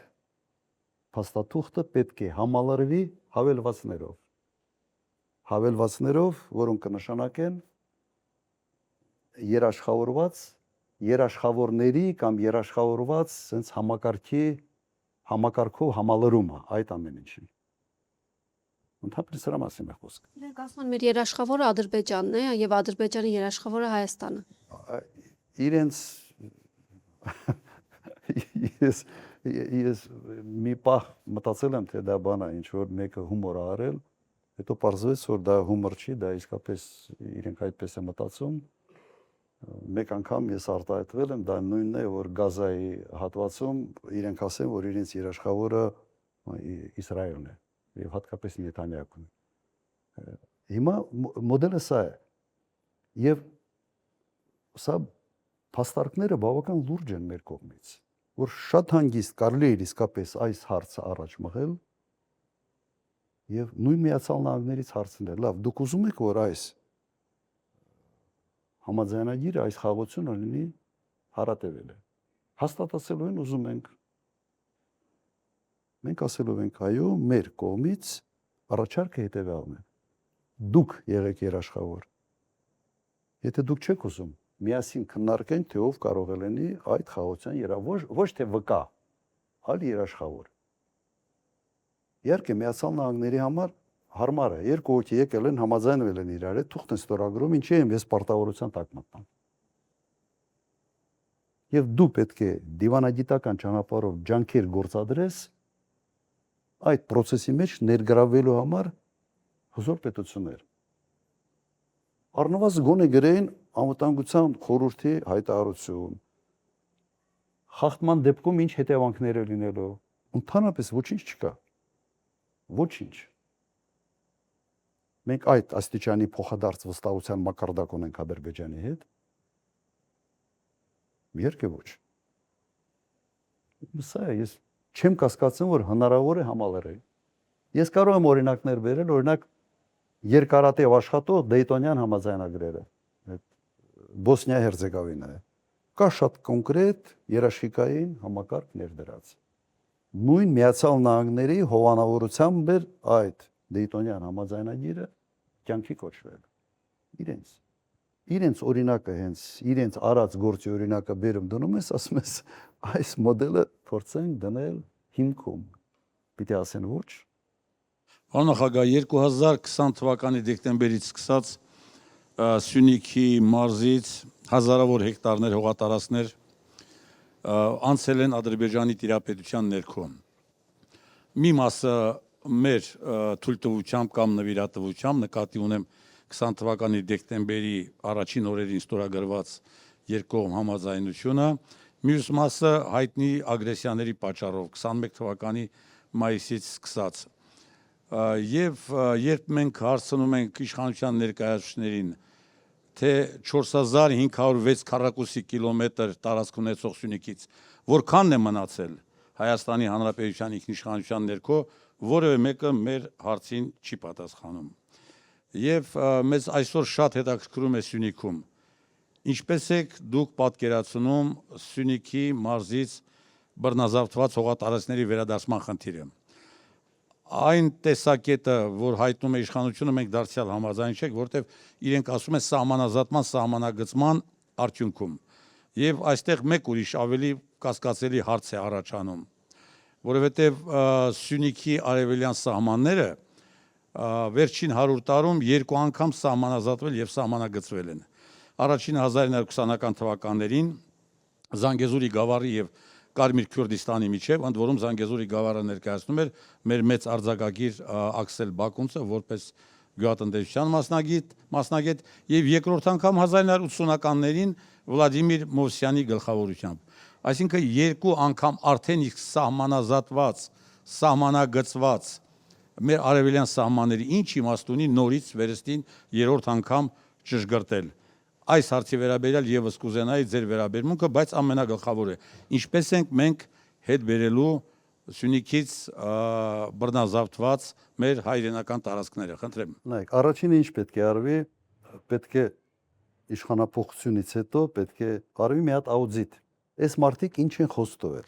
փաստաթուղթը պետք է համալրվի հավելվածներով, որոնք կնշանակեն երաշխավորների կամ երաշխավորված sense համակարգով համալրումը այդ ամեն ինչի։ Ընդհանրապես սրա մասին է խոսքը։ Մենք ասում ենք մեր երաշխավորը Ադրբեջանն է եւ Ադրբեջանի երաշխավորը Հայաստանը։ Իրենց ես մի պահ մտածել եմ, թե դա բան է, ինչ որ մեկը հումոր է արել, հետո պարզվեց, որ դա հումոր չի, դա իսկապես իրենք այդպես է մտածում։ Մեկ անգամ ես արտահայտվել եմ, դա նույնն է, որ Գազայի հատվածում իրենք ասեն, որ իրենց երաշխավորը Իսրայելն է եւ հատկապես Նեթանյահուն։ Հիմա մոդելը սա է։ Եվ սա փաստարկները բավական լուրջ են մեր կողմից, որ շատ հանգիստ կարելի է իսկապես այս հարցը առաջ մղել եւ նույն Միացյալ Նահանգներից հարցնել։ Լավ, դուք ուզում եք, որ այս համաձայնագիրը, այս խաղաղությունը լինի հարատևել է։ Հաստատացելու են ուզում ենք։ Մենք ասելու ենք, այո, մեր կողմից առաջարկը հետևյալն է։ Դուք եղեք երաշխավոր։ Եթե դուք չեք ուզում, միասին քննարկենք, թե ով կարող է լինի այդ խաղաղության ոչ թե վկա, այլ երաշխավոր։ Իհարկե Միացյալ Նահանգների համար հարմար է, երկու հոգի եկել են, համաձայնվել են իրար հետ, թուղթ են ստորագրում, ինչի եմ ես պարտավորության տակ մտնամ։ Եվ դու պետք է դիվանագիտական ճանապարհով ջանքեր գործադրես այդ process-ի մեջ ներգրավելու համար հզոր պետություններ։ Առնվազն գոնե գրեին անվտանգության խորհրդի հայտարարություն։ Խախտման դեպքում ինչ հետևանքներ է լինելու։ Ընդհանրապես ոչինչ չկա։ Ոչինչ։ Մենք այդ աստիճանի փոխադարձ վստահության մակարդակ ունենք Ադրբեջանի հետ։ Իհարկե ոչ։ Սա է, ես չեմ կասկածում, որ հնարավոր է համալրել։ Ես կարող եմ օրինակներ բերել, օրինակ երկարատև աշխատող Դեյտոնյան համաձայնագրերը, Բոսնիա-Հերցեգովինա է։ Կա շատ կոնկրետ երաշխիքային համակարգ ներդրած։ Նույն Միացյալ Նահանգների հովանավորությամբ էր այդ Դեյտոնյան համաձայնագիրը կյանքի կոչվել։ Իրենց օրինակը հենց իրենց արած գործի օրինակը բերում դնում ես, ասում ես այս մոդելը փորձենք դնել հիմքում։ Պիտի ասեն ոչ։ Պարոն նախագահ, 2020 թվականի դեկտեմբերից սկսած Սյունիքի մարզից հազարավոր հեկտարներ հողատարածքներ անցել են Ադրբեջանի տիրապետության ներքո։ Մի մասը մեր թույլտվությամբ կամ նվիրատվությամբ նկատի ունեմ 20 թվականի դեկտեմբերի առաջին օրերին ստորագրված երկկողմ համաձայնությունը, մյուս մասը հայտնի ագրեսիաների պատճառով 21 թվականի մայիսից սկսած։ Եվ երբ մենք հարցնում ենք իշխանության ներկայացուցիչներին, թե 4506 քառակուսի կիլոմետր տարածք ունեցող Սյունիքից որքանն է մնացել Հայաստանի Հանրապետության ինքնիշխանության ներքո, որևէ մեկը մեր հարցին չի պատասխանում։ Եվ մեզ այսօր շատ հետաքրքրում է Սյունիքում, ինչպես եք դուք պատկերացնում Սյունիքի մարզից բռնազավթված հողատարածքների վերադարձման խնդիրը։ Այն տեսակետը, որ հայտնում է իշխանությունը, մենք դարձյալ համաձայն չենք, որտեղ իրենք ասում են սահմանազատման, սահմանագծման արդյունքում։ Եվ այստեղ մեկ ուրիշ ավելի կասկածելի հարց է առաջանում, որովհետև Սյունիքի արևելյան սահմանները վերջին 100 տարում 2 անգամ սահմանազատվել եւ սահմանագծվել են։ Առաջինը 1920-ական թվականներին Զանգեզուրի գավառի եւ Կարմիր Քյուրդիստանի միջև, ընդ որում Զանգեզուրի գավառը ներկայացնում էր մեր մեծ արձակագիր Աքսել Բակունցը որպես գյուղատնտեսության մասնագետ եւ երկրորդ անգամ 1980-ականներին Վլադիմիր Մովսյանի գլխավորությամբ։ Այսինքն 2 անգամ արդեն իսկ սահմանազատված, սահմանագծված մեր արևելյան սահմանների ինչ իմաստ ունի նորից վերստին երրորդ անգամ ճշգրտել։ Այս հարցի վերաբերյալ եւս կուզենայի ձեր վերաբերմունքը, բայց ամենագլխավորը, ինչպես ենք մենք հետ բերելու Սյունիքից բռնազավթված մեր հայրենական տարածքները, խնդրեմ։ Նայեք, առաջինը ինչ պետք է արվի, պետք է իշխանապողությունից հետո պետք է արվի մի հատ աուդիտ։ Այս մարդիկ ինչ են խոստովել։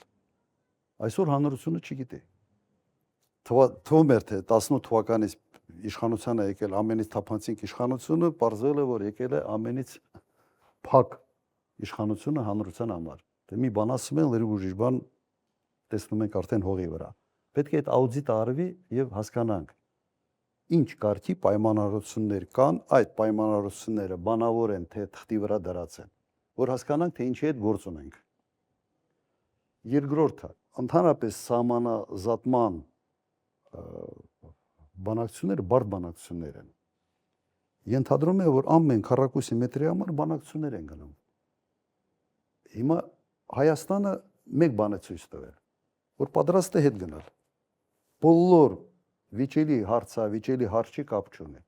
Այսօր հանրությունը չգիտի։ Թվում էր թե 18 թվականից իշխանությանը եկել ամենից թափանցիկ իշխանությունը, պարզվել է, որ եկել է ամենից փակ իշխանությունը հանրության համար։ Դե մի բան ասում են, լրիվ ուրիշ բան տեսնում ենք արդեն հողի վրա։ Պետք է այդ աուդիտը արվի եւ հասկանանք ինչ կարգի պայմանավորություններ կան, այդ պայմանավորությունները բանավոր են թե թղթի վրա դրած են, որ հասկանանք թե ինչի հետ գործ ունենք։ Երկրորդը, ընդհանրապես սահմանազատման բանակցությունները բարդ բանակցություններ են։ Ենթադրում է, որ ամեն քառակուսի մետրի համար բանակցություններ են գնում։ Հիմա Հայաստանը մեկ բան է ցույց տվել, որ պատրաստ է հետ գնալ։ Բոլոր վիճելի հարցա, վիճելի հարցի կապ չունի։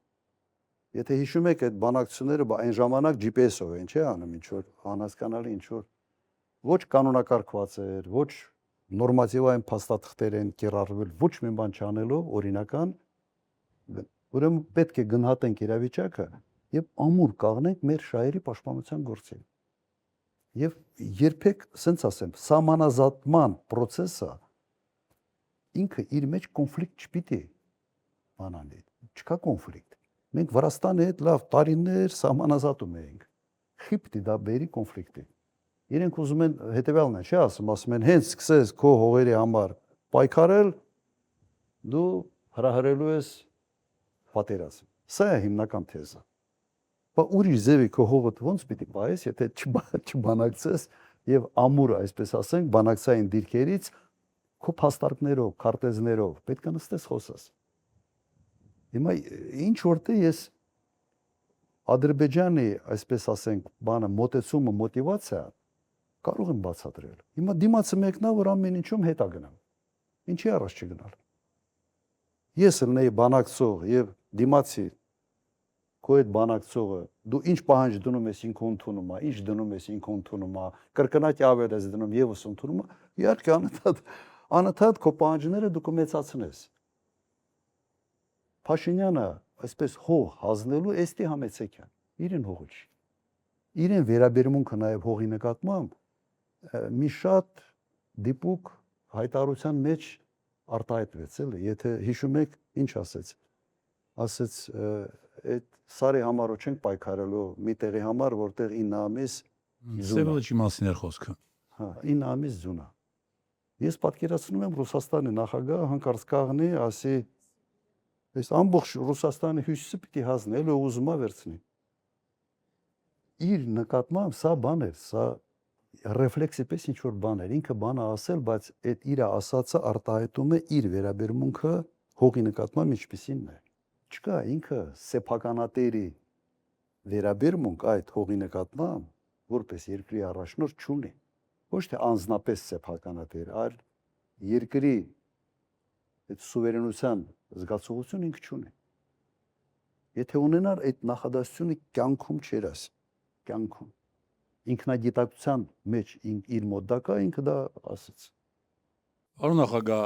Եթե հիշում եք այդ բանակցությունները, այն ժամանակ GPS-ով են, չէ՞ անում, ինչ որ անհասկանալի, ինչ որ ոչ կանոնակարգված էր, ոչ նորմատիվային փաստաթղթեր են կիրառվել, ոչ մի բան չանելով օրինական, ուրեմն պետք է գնահատենք իրավիճակը եւ ամուր կաղնենք մեր շահերի պաշտպանության գործին։ Եվ երբեք, ասենց ասեմ, սահմանազատման process-ը ինքը իր մեջ կոնֆլիկտ չպիտի անանի։ Չկա կոնֆլիկտ։ Մենք Վրաստանի հետ լավ տարիներ սահմանազատում էինք։ Չի պիտի դա բերի կոնֆլիկտի։ Իրենք ուզում են հետեւյալն է, չէ՞ ասում են, հենց սկսես քո հողերի համար պայքարել, դու հրահրելու ես պատերազմ։ Սա է հիմնական թեզը։ Բա ուրիշ ձևի քո հողը ոնց պիտի պահես, եթե չբանակցես եւ ամուր, այսպես ասենք, բանակցային դիրքերից քո փաստարկներով, քարտեզներով պետք է նստես խոսես։ Հիմա ինչ որտե ես Ադրբեջանի, այսպես ասենք, բանը մոտեցումը, մոտիվացիա կարող եմ բացատրել։ Հիմա դիմացը մեկնա, որ ամեն ինչում հետա գնամ։ Ինչի առաջ չգնալ։ Ես ելնեի բանակցող եւ դիմացի քո այդ բանակցողը դու ինչ պահանջ դնում ես ինքը ընդունում է, ինչ դնում ես ինքը ընդունում է, կրկնակի ավել ես դնում եւս ընդունում է, իհարկե անընդհատ քո պահանջները դու կմեծացնես։ Փաշինյանը այսպես հող հանձնելու էստի համեցեք են, իրեն հողը չի։ Իրեն վերաբերմունքը նաև հողի նկատմամբ մի շատ դիպուկ հայտարարության մեջ արտահայտվեց, էլի, եթե հիշում եք, ինչ ասեց։ Ասեց, այդ սարի համար չենք պայքարելու մի տեղի համար, որտեղ 9 ամիս Սևոջի մասին էր խոսքը։ Հա, 9 ամիս ձունա։ Ես պատկերացնում եմ Ռուսաստանի նախագահը հանկարծ կաղնի, ասի այս ամբողջ Ռուսաստանի հյուսիսը պիտի հանձնել ու ուզում է վերցնի։ Իր նկատմամբ սա բան էր, սա ռեֆլեքսի պես ինչ որ բան էր, ինքը բանը ասել, բայց այդ իր ասածը արտահայտում է իր վերաբերմունքը հողի նկատմամբ ինչպիսին է։ Չկա ինքը սեփականատերի վերաբերմունք այդ հողի նկատմամբ որպես երկրի առաջնորդ չունի։ Ոչ թե անձնապես սեփականատեր, այլ երկրի այդ սուվերենության զգացողություն ինքը չունի։ Եթե ունենար այդ նախադասությունը կյանքում չէր ասի, կյանքում։ Ինքնագիտակցության մեջ իր մոտ դա կա, ինքը դա ասեց։ Պարոն նախագահ,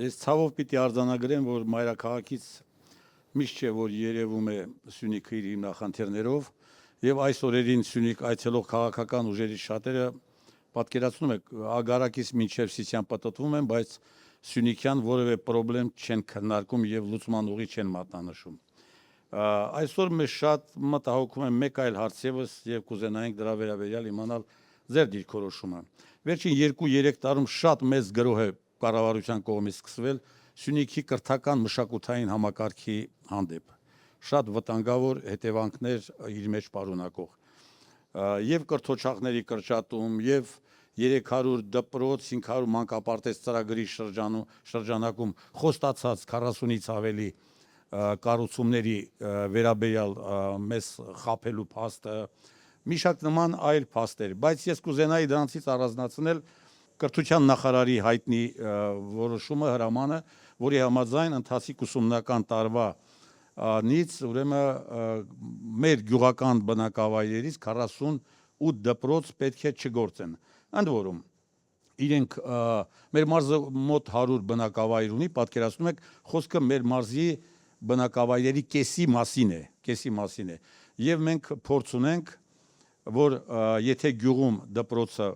ես ցավով պիտի արձանագրեմ, որ մայրաքաղաքից միշտ չէ, որ երևում է Սյունիքը իր հիմնախնդիրներով, եւ այս օրերին Սյունիք այցելող քաղաքական ուժերի շատերը պատկերացնում եք ագարակից մինչև Սիսիան պատտվում են, բայց Սյունիքյան որևէ խնդրեմ չեն քննարկում եւ լուծման ուղի չեն մատնանշում։ Այսօր մեզ շատ մտահոգում է մեկ այլ հարց եւս եւ կուզենայինք դրա վերաբերյալ իմանալ ձեր դիրքորոշումը։ Վերջին 2-3 տարում շատ մեծ գրոհ է կառավարության կողմից սկսվել Սյունիքի կրթական մշակութային համակարգի հանդեպ։ Շատ վտանգավոր հետևանքներ իր մեջ պարունակող։ Եվ կրթօջախների կրճատում, եւ 300 դպրոց, 500 մանկապարտեզ ծրագրի շրջանակում խոստացած 40-ից ավելի կառուցումների վերաբերյալ մեզ խաբելու փաստը, մի շարք նման այլ փաստեր, բայց ես կուզենայի դրանցից առանձնացնել կրթության նախարարի հայտնի որոշումը հրամանը, որի համաձայն ընթացիկ ուսումնական տարվա նից ուրեմն մեր գյուղական բնակավայրերից 48 դպրոց պետք է չգործեն։ Ընդ որում իրենք մեր մարզը մոտ 100 բնակավայր ունի, պատկերացնում եք, խոսքը մեր մարզի բնակավայրերի կեսի մասին է, եւ մենք փորձ ունենք, որ եթե գյուղում դպրոցը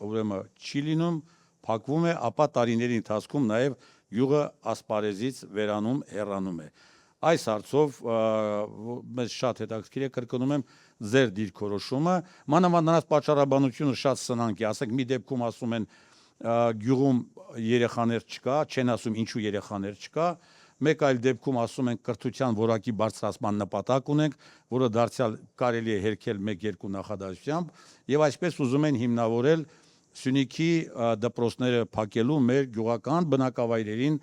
ուրեմն չի լինում, փակվում է, ապա տարիների ընթացքում նաեւ գյուղը ասպարեզից վերանում, հեռանում է։ Այս հարցով մեզ շատ հետաքրքիր է, կրկնում եմ, ձեր դիրքորոշումը, մանավանդ նրանց պատճառաբանությունը շատ սնանկ է, ասենք մի դեպքում ասում են գյուղում երեխաներ չկա, չեն ասում ինչու երեխաներ չկա, մեկ այլ դեպքում ասում են կրթության որակի բարձրացման նպատակ ունենք, որը դարձյալ կարելի է հերքել 1-2 նախադասությամբ, եւ այսպես ուզում են հիմնավորել Սյունիքի դպրոցները փակելու մեր գյուղական բնակավայրերին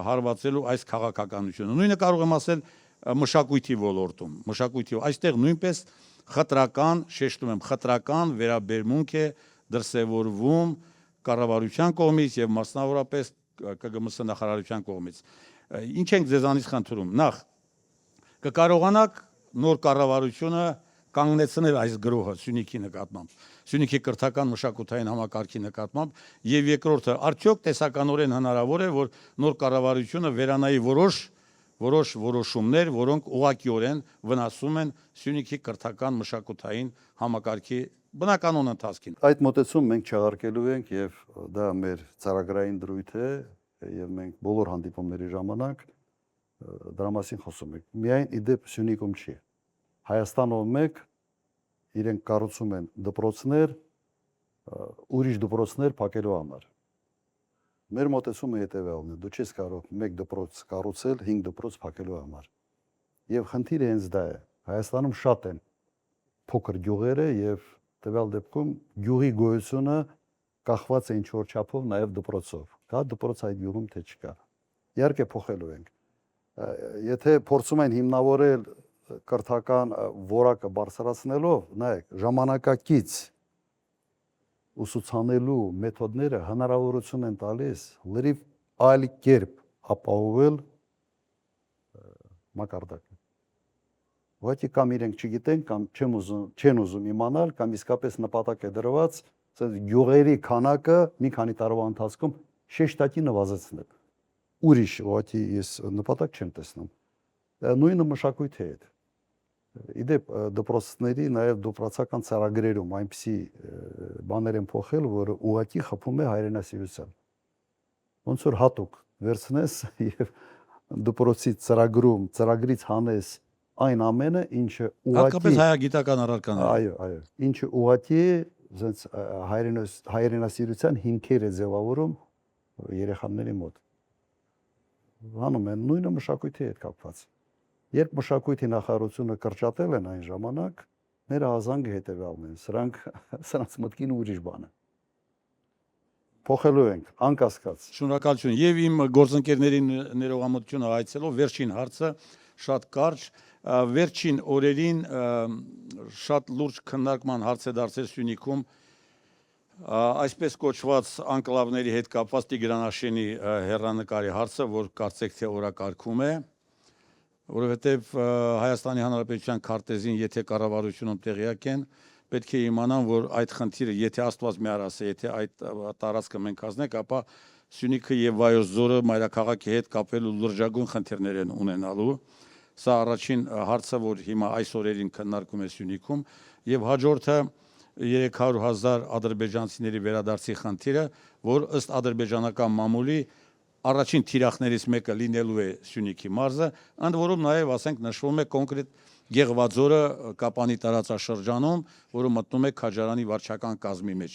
հարվածելու այս քաղաքականությունը։ Նույնը կարող եմ ասել մշակույթի ոլորտում, այստեղ նույնպես խտրական, շեշտում եմ, խտրական վերաբերմունք է դրսևորվում կառավարության կողմից եւ մասնավորապես ԿԳՄՍ նախարարության կողմից։ Ինչ ենք ձեզանից խնդրում։ Նախ կկարողանաք նոր կառավարությունը կանգնեցնել այս գրոհը Սյունիքի նկատմամբ, Սյունիքի կրթական մշակութային համակարգի նկատմամբ, եւ երկրորդը, արդյոք տեսականորեն հնարավոր է, որ նոր կառավարությունը վերանայի որոշ որոշումներ, որոնք ուղղակիորեն վնասում են Սյունիքի կրթական մշակութային համակարգի բնականոն ընթացքին։ Այդ մոտեցում մենք չեղարկելու ենք եւ դա մեր ծրագրային դրույթ է եւ մենք բոլոր հանդիպումների ժամանակ դրա մասին խոսում ենք։ Միայն իդեպ Սյունիքում չի։ Հայաստանով մեկ իրենք կառուցում են դպրոցներ, ուրիշ դպրոցներ փակելու համար։ Մեր մոտեցումը հետևյալն է. դու չես կարող մեկ դպրոց կառուցել 5 դպրոց փակելու համար։ Եվ խնդիրը հենց դա է։ Հայաստանում շատ են փոքր գյուղերը եւ տվյալ դեպքում գյուղի գոյությունը կախված է ինչ-որ չափով նաեւ դպրոցով։ Կա դպրոց այդ գյուղում թե չկա։ Իհարկե փոխելու ենք։ Եթե փորձում են հիմնավորել կրթական որակը բարձրացնելով, նայեք, ժամանակակից ուսուցանելու մեթոդները հնարավորություն են տալիս լրիվ այլ կերպ ապահովել մակարդակը։ Ուղղակի կամ իրենք չգիտեն, կամ չեն ուզում իմանալ, կամ իսկապես նպատակ է դրված գյուղերի քանակը մի քանի տարվա ընթացքում շեշտակի նվազեցնել։ Ուրիշ ուղղակի ես նպատակ չեմ տեսնում։ Նույնը մշակույթի հետ։ Իդեպ դպրոցների նաև դպրոցական ծրագրերում այնպիսի բաներ են փոխել, որը ուղղակի խփում է հայրենասիրության։ Ոնց որ հատուկ վերցնես եւ դպրոցի ծրագրում ծրագրից հանես այն ամենը, ինչը ուղղակի հատկապես հայագիտական առարկաները։ Այո, ինչը ուղղակի զենց հայրենասիրության հիմքեր է ձևավորում երեխաների մոտ։ Հանում են նույնը մշակույթի հետ կապված։ Երբ մշակույթի նախարարությունը կրճատել են այն ժամանակ, մեր ազանգը հետևյալն են, սրանց մտքին ուրիշ բան է։ Փոխելու ենք, անկասկած։ Շնորհակալություն։ Եվ իմ գործընկերների ներողամտությունը այցելով վերջին հարցը շատ կարճ, վերջին օրերին շատ լուրջ քննարկման հարց է դարձել Սյունիքում Այսպես կոչված անկլավների հետ կապված Տիգրանաշենի հեռանկարի հարցը, որ կարծեք թե օրակարգում է, որովհետև Հայաստանի Հանրապետության քարտեզին, եթե կառավարությունում տեղյակ են, պետք է իմանան, որ այդ խնդիրը, եթե Աստված միար ասե, եթե այդ տարածքը մենք հանձնենք, ապա Սյունիքը եւ Վայոց ձորը մայրաքաղաքի հետ կապելու լրջագույն խնդիրներ են ունենալու։ Սա առաջին հարցը, որ հիմա այս օրերին քննարկում է Սյունիքում, եւ հաջորդը 300,000 ադրբեջանցիների վերադարձի խնդիրը, որ ըստ ադրբեջանական մամուլի առաջին թիրախներից մեկը լինելու է Սյունիքի մարզը, ընդ որում նաև, ասենք, նշվում է կոնկրետ Գեղվաձորը Կապանի տարածաշրջանում, որը մտնում է Քաջարանի վարչական կազմի մեջ։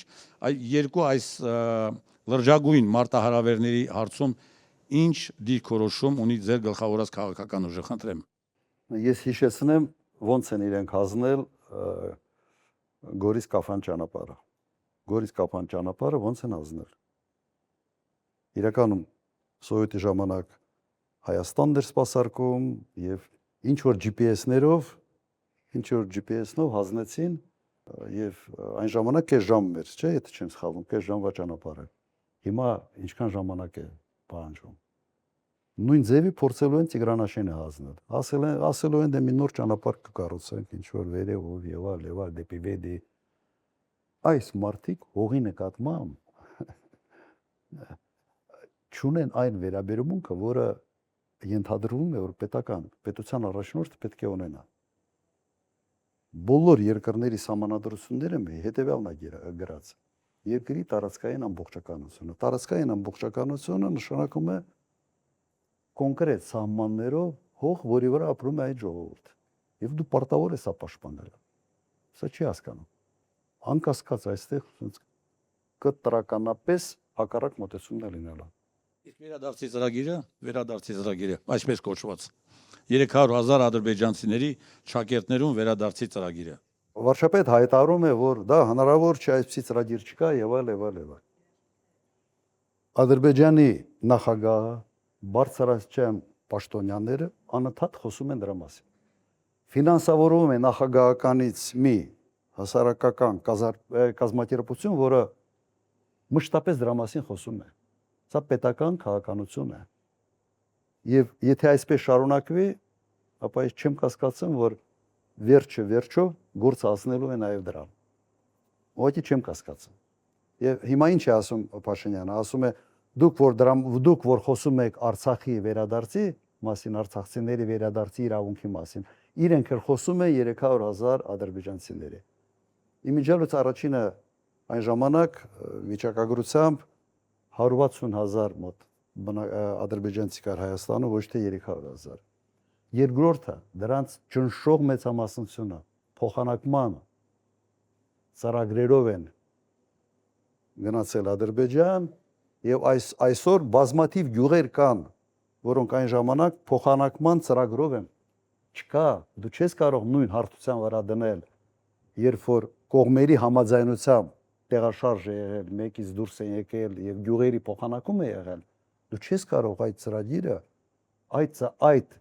Այս լրջագույն մարտահրավերների հարցում ինչ դիրքորոշում ունի ձեր գլխավորած քաղաքական ուժը, խնդրեմ։ Ես հիշեցնեմ ոնց են իրենք հանձնել Գորիս-Կաֆան ճանապարհը։ Գորիս-Կաֆան ճանապարհը ոնց են հանձնել։ Իրականում Սովետի ժամանակ Հայաստանն էր սպասարկում եւ ինչ որ GPS-նով հանձնեցին եւ այն ժամանակ կես ժամ էր, չէ՞, եթե չեմ սխալվում, կես ժամվա ճանապարհը։ Հիմա ինչքան ժամանակ է պահանջվում։ Նույն ձևի փորձելու են Տիգրանաշենը հանձնել։ Ասելու են դե մի նոր ճանապարհ կկառուցենք, ինչ որ վերևով եւ այլ դեպի Վեդի։ Այս մարդիկ հողի նկատմամբ չունեն այն վերաբերմունքը, որը ենթադրվում է, որ պետության առաջնորդը պետք է ունենա։ Բոլոր երկրների սահմանադրությունները հետևյալն է գրած. երկրի տարածքային ամբողջականությունը։ Տարածքային ամբողջականությունը նշանակում է կոնկրետ սահմաններով հող, որի վրա ապրում է այդ ժողովուրդը։ Եվ դու պարտավոր ես սա պաշտպանել։ Սա չի հասկանում։ Անկասկած այստեղ կտրականապես հակառակ մոտեցումն է լինելու։ Իսկ վերադարձի ծրագիրը, այսպես կոչված 300,000 ադրբեջանցիների շակերտներուն վերադարձի ծրագիրը։ Վարչապետ հայտարարում է, որ դա հնարավոր չէ, այսպիսի ծրագիր չկա եւ այլ։ Ադրբեջանի նախագահը, բարձրաստիճան պաշտոնյաները անընդհատ խոսում են դրա մասին։ Ֆինանսավորվում է նախագահականից մի հասարակական կազմակերպություն, որը մշտապես դրա մասին խոսում է։ Սա պետական քաղաքականություն է։ Եվ եթե այսպես շարունակվի, ապա ես չեմ կասկածում, որ վերջը գործ հասնելու է նաև դրան։ Ուղղակի չեմ կասկածում։ Եվ հիմա ինչ է ասում Փաշինյանը, ասում է դուք որ խոսում եք Արցախի վերադարձի մասին, արցախցիների վերադարձի իրավունքի մասին, իրենք էլ խոսում են 300,000 ադրբեջանցիների։ Իմիջիալոց առաջինը այն ժամանակ վիճակագրությամբ 160,000 մոտ ադրբեջանցի կար Հայաստանում, ոչ թե 300,000։ Երկրորդը դրանց ճնշող մեծամասնությունը փոխանակման ծրագրերով են գնացել Ադրբեջան եւ այսօր բազմաթիվ գյուղեր կան, որոնք այն ժամանակ փոխանակման ծրագրով են։ Չկա, դու չես կարող նույն հարթության վրա դնել, երբ որ կողմերի համաձայնությամբ տեղաշարժ է եղել, մեկից դուրս են եկել եւ գյուղերի փոխանակում է եղել, դու չես կարող այդ ծրագիրը այդ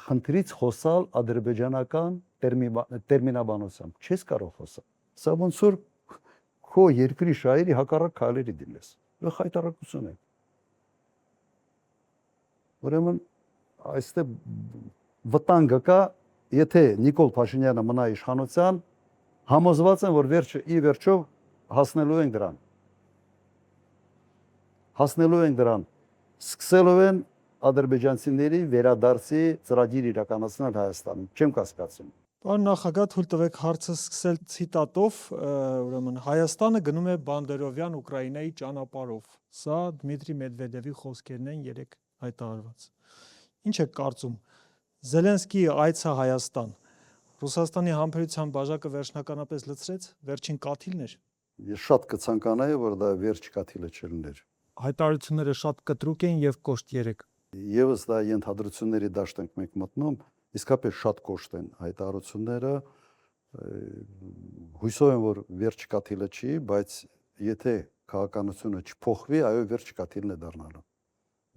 խնդրից խոսալ ադրբեջանական տերմինաբանությամբ, չես կարող խոսալ։ Սա ոնց որ քո երկրի շահերի հակառակ քայլերի դիմես։ Դա խայտարակություն է։ Ուրեմն այստեղ վտանգը կա, եթե Նիկոլ Փաշինյանը մնա իշխանության, համոզված եմ, որ վերջով հասնելու ենք դրան։ Սկսելու են ադրբեջանցիների վերադարձի ծրագիր իրականացնել Հայաստանում։ Չեմ կասկածում։ Պարոն նախագահ, թույլ տվեք հարցը սկսել ցիտատով, ուրեմն Հայաստանը գնում է Բանդերովյան Ուկրաինայի ճանապարհով։ Սա Դմիտրի Մեդվեդևի խոսքերն են երեք հայտարարված։ Ինչ եք կարծում, Զելենսկիի այցը Հայաստան Ռուսաստանի համբերության բաժակը վերջնականապես լցրեց, վերջին կաթիլն էր։ Ես շատ կցանկանայի, որ դա վերջ կաթիլը չլիներ։ Հայտարարությունները շատ կտրուկ են եւ կոշտ երեք։ Եվս դա ենթադրությունների դաշտ ենք մենք մտնում, իսկապես շատ կոշտ են հայտարարությունները։ Հույսով եմ, որ վերջ կաթիլը չի, բայց եթե քաղաքականությունը չփոխվի, այո, վերջ կաթիլն է դառնալու։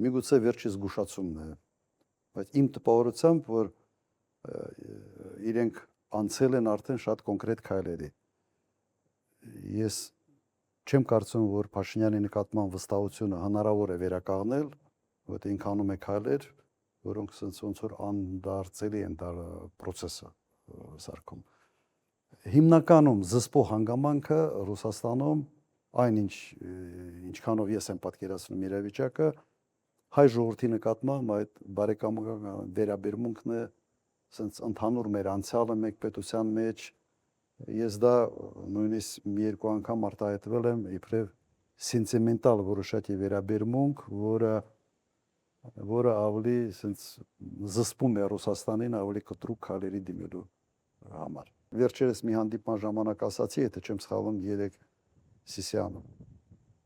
Միգուցե վերջի զգուշացումն է, բայց իմ տպավորությամբ, որ իրենք անցել են արդեն շատ կոնկրետ քայլերի։ Ես Չեմ կարծում, որ Փաշինյանի նկատմամբ վստահությունը հնարավոր է վերականգնել, որտեղ ինքն անում է քայլեր, որոնք ոնց որ անդարձելի են դա process-ը սարքում։ Հիմնականում զսպող հանգամանքը Ռուսաստանում ինչքանով ես եմ պատկերացնում իրավիճակը, հայ ժողովրդի նկատմամբ այդ բարեկամական վերաբերմունքն է, ասենց ընդհանուր մեր անցյալը մեկ պետության մեջ, ես դա նույնիսկ մի երկու անգամ արտահայտվել եմ իբրև սենտիմենտալ որոշակի վերաբերմունք, որը ավելի ասենց զսպում է Ռուսաստանին ավելի կտրուկ քայլերի դիմելու համար։ Վերջերս մի հանդիպման ժամանակ ասացի, եթե չեմ սխալվում, Երեք Սիսիանում։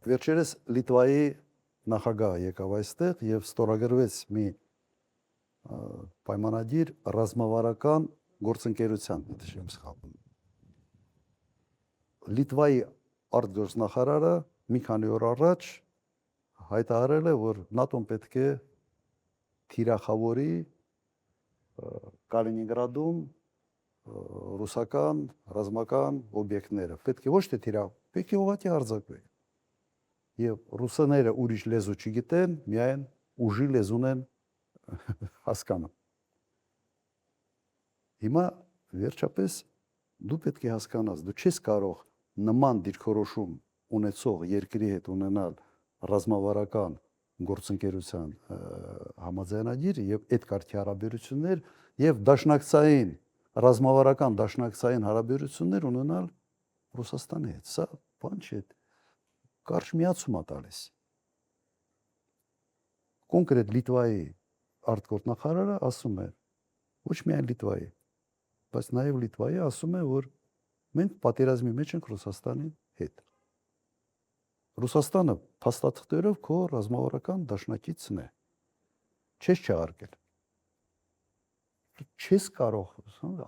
Վերջերս Լիտվայի նախագահը եկավ այստեղ եւ ստորագրվեց մի պայմանագիր ռազմավարական գործընկերության, եթե չեմ սխալվում։ Լիտվայի արտգործնախարարը մի քանի օր առաջ հայտարարել է, որ ՆԱՏՕ-ն պետք է թիրախավորի Կալինինգրադում ռուսական ռազմական օբյեկտները։ Պետք է ոչ թե թիրախ, պետք է ուղղակի հարձակվի։ Եվ ռուսները ուրիշ լեզու չգիտեն, միայն ուժի լեզուն են հասկանում։ Հիմա վերջապես դու պետք է հասկանաս, դու չես կարող նման դիրքորոշում ունեցող երկրի հետ ունենալ ռազմավարական գործընկերության համաձայնագիր եւ այդ կարգի հարաբերություններ եւ դաշնակցային ռազմավարական դաշնակցային հարաբերություններ ունենալ Ռուսաստանի հետ։ Սա բան չէ, կարճ միացում է տալիս։ Կոնկրետ Լիտվայի արտգործնախարարը ասում է, ոչ միայն Լիտվայի, բայց նաեւ Լիտվայի ասում է, որ մենք պատերազմի մեջ ենք Ռուսաստանի հետ։ Ռուսաստանը փաստաթղթերով քո ռազմավարական դաշնակիցն է։ Չես չհարգել։ Չես կարող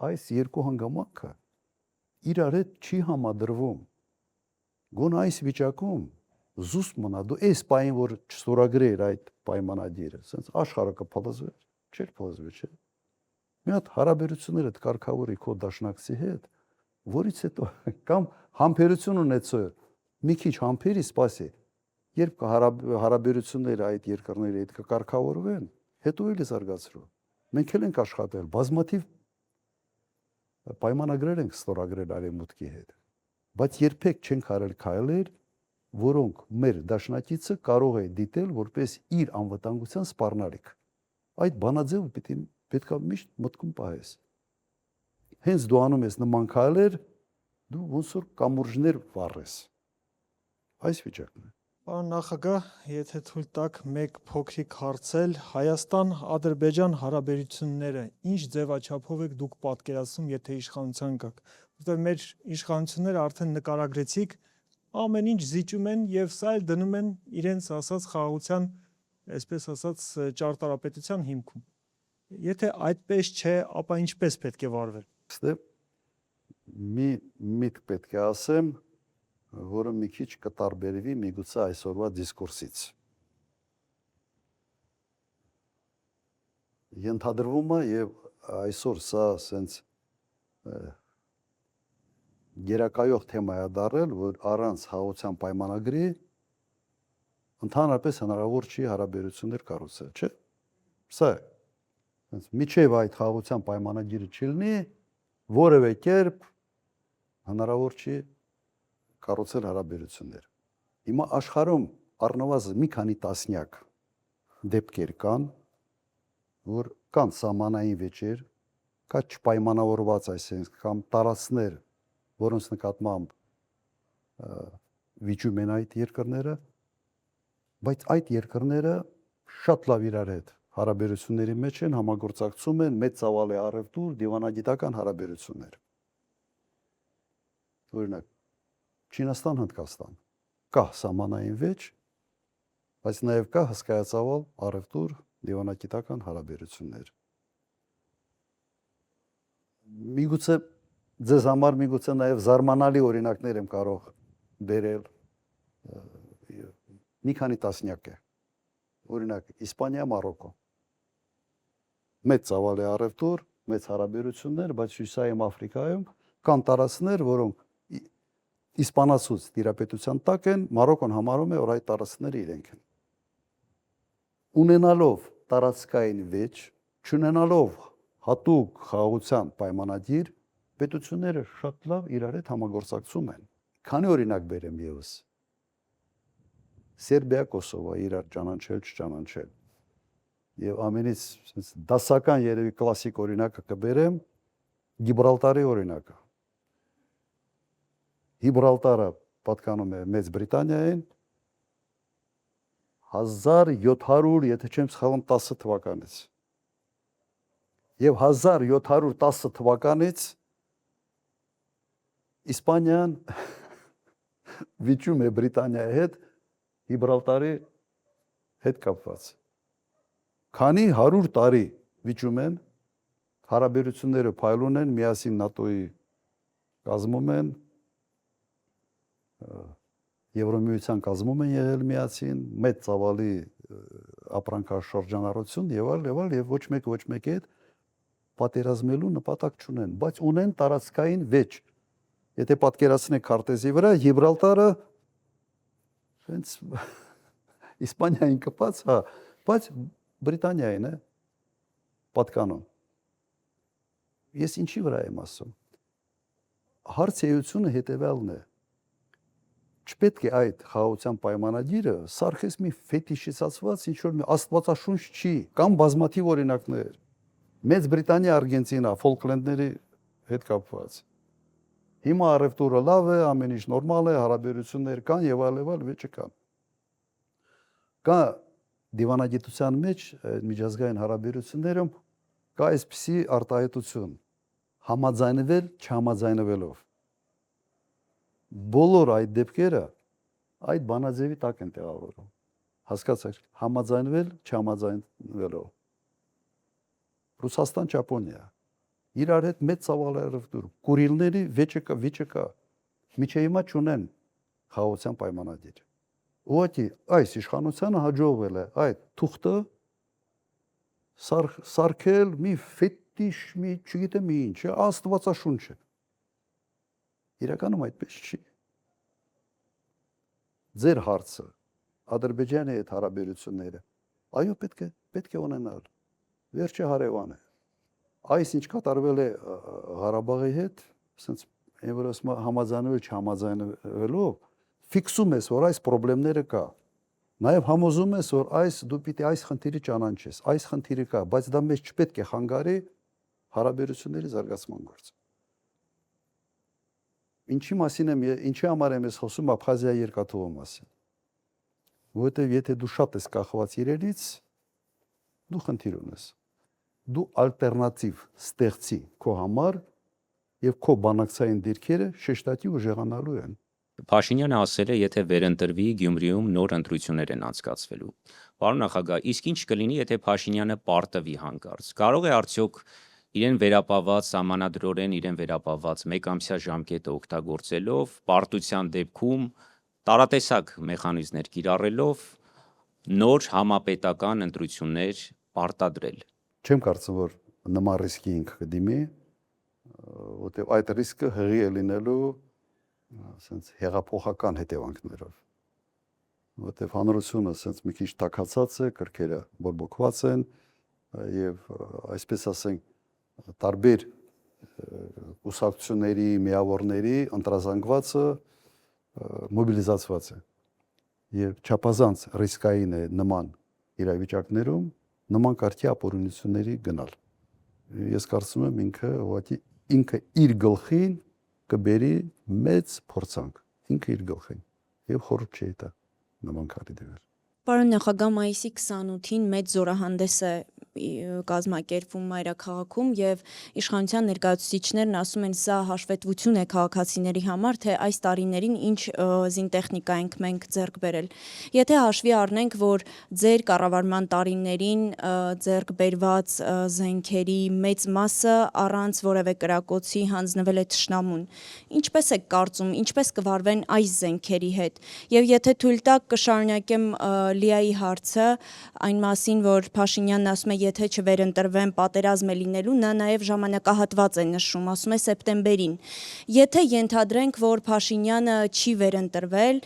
այս երկու հանգամանքը իրար հետ չի համադրվում։ Գոնե այս վիճակում զուսպ մնա, դու այս պահին, որ չստորագրեր այդ պայմանագիրը, ասենց աշխարհը կփլզվեր, չէր փլզվի, չէ։ Մի հատ հարաբերությունները կարգավորի քո դաշնակցի հետ, որից հետո կամ համբերություն ունեցող մի քիչ համբերի սպասի, երբ հարաբերությունները այդ երկրների հետ կկարգավորվեն, հետո էլ զարգացրու։ Մենք էլ ենք աշխատել, բազմաթիվ պայմանագրեր ենք ստորագրել Արևմուտքի հետ, բայց երբեք չենք արել քայլեր, որոնք մեր դաշնակիցը կարող է դիտել որպես իր անվտանգության սպառնալիք։ Այդ բանաձևը պետք է միշտ մտքում պահես։ Հենց դու անում ես նման քայլեր, դու ոնց որ կամուրջներ վառես։ Այս վիճակն է։ Պարոն նախագահ, եթե թույլ տաք մեկ փոքրիկ հարցել, Հայաստան-Ադրբեջան հարաբերությունները ինչ ձևաչափով եք դուք պատկերացնում, եթե իշխանության գաք, որտեղ մեր իշխանությունները արդեն նկարագրեցիք, ամեն ինչ զիջում են եւ սա էլ դնում են իրենց ասած խաղաղության, այսպես ասած, ճարտարապետության հիմքում։ Եթե այդպես չէ, ապա ինչպես պետք է վարվել։ Մի միտք պետք է ասեմ, որը մի քիչ կտարբերվի միգուցե այսօրվա դիսկուրսից։ Ենթադրվում է եւ այսօր սա ասենց գերակայող թեմա է դարել, որ առանց խաղաղության պայմանագրի ընդհանրապես հնարավոր չի հարաբերություններ կառուցել, չէ՞։ Սա ասենց միջև այդ խաղաղության պայմանագիրը չլինի, որևէ կերպ հնարավոր չի կառուցել հարաբերություններ։ Հիմա աշխարհում առնվազն մի քանի տասնյակ դեպքեր կան, որ կան սահմանային վեճեր, կա չպայմանավորված այսինքն կամ տարածքներ, որոնց նկատմամբ վիճում են այդ երկրները, բայց այդ երկրները շատ լավ իրար հետ հարաբերությունների մեջ են, համագործակցում են, մեծ ծավալ է առևտուր, դիվանագիտական հարաբերություններ։ Օրինակ Չինաստան-Հնդկաստան կա սահմանային վեճ, բայց նաև կա հսկայածավալ առևտուր, դիվանագիտական հարաբերություններ։ Միգուցե ձեզ համար միգուցե նաև զարմանալի օրինակներ եմ կարող բերել, մի քանի տասնյակ է։ Օրինակ Իսպանիա, Մարոկո։ Մեծ ծավալ է առևտուր, մեծ հարաբերություններ, բայց Հյուսիսային Աֆրիկայում կան տարածքներ, որոնք իսպանացուց տիրապետության տակ են, Մարոկոն համարում է, որ այդ տարածքները իրենք են։ Ունենալով տարածքային վեճ, չունենալով հատուկ խաղաղության պայմանագիր, պետությունները շատ լավ իրար հետ համագործակցում են։ Քանի օրինակ բերեմ եւս։ Սերբիա, Կոսովո իրար ճանաչել, չճանաչել։ Եվ ամենից դասական երևի կլասիկ օրինակը կբերեմ Գիբրալտարի օրինակը։ Գիբրալտարը պատկանում է Մեծ Բրիտանիային 1700, եթե չեմ սխալվում, 10 թվականից։ Եվ 1710 թվականից Իսպանիան վիճում է Բրիտանիայի հետ Գիբրալտարի հետ կապված։ Քանի 100 տարի վիճում են, հարաբերությունները փայլուն են, միասին ՆԱՏՕ-ի կազմում են, Եվրոմիության կազմում են եղել միասին, մեծ ծավալի ապրանքաշրջանառություն եւ այլ եւ ոչ մեկի հետ պատերազմելու նպատակ չունեն, բայց ունեն տարածքային վեճ։ Եթե պատկերացնեք քարտեզի վրա, Գիբրալտարը հենց Իսպանիային կպած, հա, բայց Բրիտանիային է պատկանում։ Ես ինչի վրա եմ ասում։ Հարցեությունը հետևյալն է։ Չպետք է այդ խաղաղության պայմանագիրը սարքես մի ֆետիշիզացված ինչ-որ մի աստվածաշունչ չի, կամ բազմաթիվ օրինակներ։ Մեծ Բրիտանիա, Արգենտինա, Ֆոլկլենդների հետ կապված։ Հիմա առևտուրը լավ է, ամեն ինչ նորմալ է, հարաբերություններ կան եւ այլ վեճը կան։ Կա դիվանագիտության մեջ միջազգային հարաբերություններում կա այսպիսի արտահայտություն՝ համաձայնվել չհամաձայնվելով։ Բոլոր այդ դեպքերը այդ բանաձևի տակ են տեղավորվում։ Հասկացաք, համաձայնվել չհամաձայնվելով։ Ռուսաստան, Ճապոնիա իրար հետ մեծ ծավալի առևտուր, Կուրիլների վիճը կա։ Միջի հիմա չունեն խաղաղության պայմանագիր։ Ուղղակի այս իշխանությանը հաջողվել է այդ թուղթը սարքել մի ֆետիշ, մի չգիտեմ ինչ, աստվածաշունչ է։ Իրականում այդպես չի։ Ձեր հարցը Ադրբեջանի հետ հարաբերությունները, այո, պետք է ունենալ։ Վերջը հարևան է։ Այս ինչ կատարվել է Ղարաբաղի հետ, ասենց որ ասում համաձայնվել չհամաձայնվելով, ֆիքսում ես, որ այս խնդիրները կա։ Նաև համոզում ես, որ դու պիտի այս խնդիրը ճանաչես, այս խնդիրը կա, բայց դա մեզ չպետք է խանգարի հարաբերությունների զարգացման գործը։ Ինչի համար եմ ես խոսում Աբխազիայի երկաթուղու մասին։ Որովհետև եթե դու շատ ես կախված իրենից, դու խնդիր ունես։ Դու ալտերնատիվ ստեղծի քո համար եւ քո բանակցային դիրքերը շեշտատի ուժեղանալու են։ Փաշինյանը ասել է, եթե վերընտրվի Գյումրիում նոր ընտրություններ են անցկացվելու։ Պարոն նախագահ, իսկ ինչ կլինի, եթե Փաշինյանը պարտվի հանկարծ։ Կարող է արդյոք իրեն վերապահված սահմանադրորեն իրեն վերապահված մեկամսյա ժամկետը օգտագործելով պարտության դեպքում տարատեսակ մեխանիզմներ կիրառելով նոր համապետական ընտրություններ պարտադրել։ Չեմ կարծում, որ նման ռիսկի ինքը կդիմի, որտեղ այդ ռիսկը հղի է լինելու ասենց հեղափոխական հետևանքներով։ Որտեղ հանրությունը ասենց մի քիչ տաքացած է, կրքերը բորբոքված են եւ այսպես ասենք տարբեր կուսակցությունների, միավորների ընտրազանգվածը մոբիլիզացված է։ Եվ չափազանց ռիսկային է նման իրավիճակներում նման կարգի ապօրինությունների գնալ։ Ես կարծում եմ ինքը իր գլխին կբերի մեծ փորձանք, ինքը իր գլխին եւ խորհուրդ չի տա նման քարի դեր։ Պարոն նախագահ, մայիսի 28-ին մեծ զորահանդես է կազմակերպվում մայրաքաղաքում եւ իշխանության ներկայացուցիչներն ասում են, սա հաշվետվություն է քաղաքացիների համար, թե այս տարիներին ինչ զինտեխնիկա ենք մենք ձեռք բերել։ Եթե հաշվի առնենք, որ ձեր կառավարման տարիներին ձեռք բերված զենքերի մեծ մասը առանց որևէ կրակոցի հանձնվել է թշնամուն, ինչպես եք կարծում, ինչպես կվարվեն այս զենքերի հետ։ Եվ եթե թույլ տաք, կշարունակեմ Լիայի հարցը այն մասին, որ Փաշինյանն ասում է, եթե չվերընտրվեն պատերազմ է լինելու, նա նաև ժամանակահատված է նշում, ասում է սեպտեմբերին։ Եթե ենթադրենք, որ Փաշինյանը չի վերընտրվել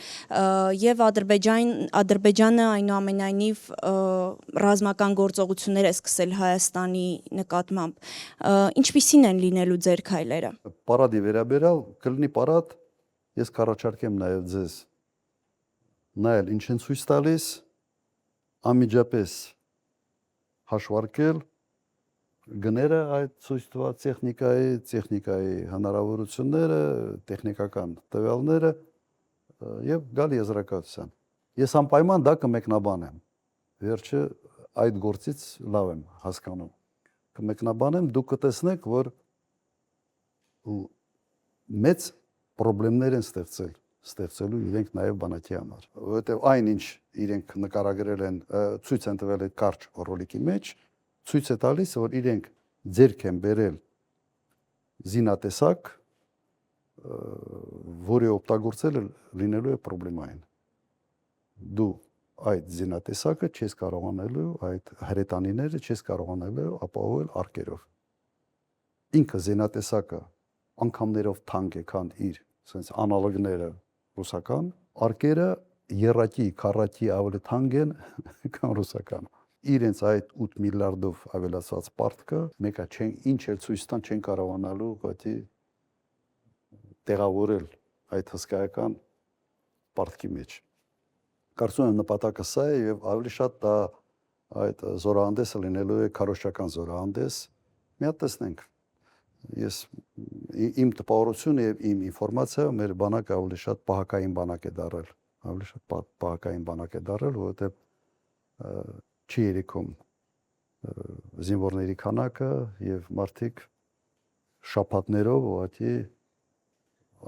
եւ Ադրբեջանը այնուամենայնիվ ռազմական գործողություններ է սկսել Հայաստանի նկատմամբ, ինչպիսին են լինելու ձեր քայլերը։ Պարադի վերաբերյալ կլինի պարադ, ես կառաջարկեմ նաև ձեզ նայել ինչ են ցույց տալիս, անմիջապես հաշվարկել գները այդ ցույց տված տեխնիկայի հնարավորությունները, տեխնիկական տվյալները եւ գալ եզրակացության։ Ես անպայման դա կմեկնաբանեմ։ Վերջը այդ գործից լավ եմ հասկանում։ Կմեկնաբանեմ, դուք կտեսնեք, որ մեծ խնդիրներ են ստեղծելու իրենք նաև բանակի համար, որովհետև այնինչ իրենք նկարագրել են, ցույց են տվել այդ կարճ ռոլիկի մեջ, ցույց է տալիս, որ իրենք ձեռք են բերել զինատեսակ, որի օգտագործելը լինելու է խնդրեմային։ Դու այդ զինատեսակը չես կարողանալու, այդ հրետանիները չես կարողանալու ապահովել արկերով։ Ինքը զինատեսակը անգամներով թանկ է, քան իր sense անալոգները ռուսական, արկերը երակի, քառակի ավելի թանկ են, քան ռուսական։ Իրենց այդ 8 միլիարդով ավելացած պարտքը, մեկը ինչ էլ ցույց տան չեն կարողանալու գոտի տեղավորել այդ հսկայական պարտքի մեջ։ Կարծում եմ նպատակը սա է եւ ավելի շատ դա այդ զորահանդեսը լինելու է քարոշչական զորահանդես։ Մի հատ տեսնենք։ Ես իմ տպավորությունը եւ իմ ինֆորմացիայով մեր բանակը ավելի շատ պահակային բանակ է դարել, որովհետեւ չի երիքում զինվորների քանակը եւ մարդիկ շաբաթներով ուղղակի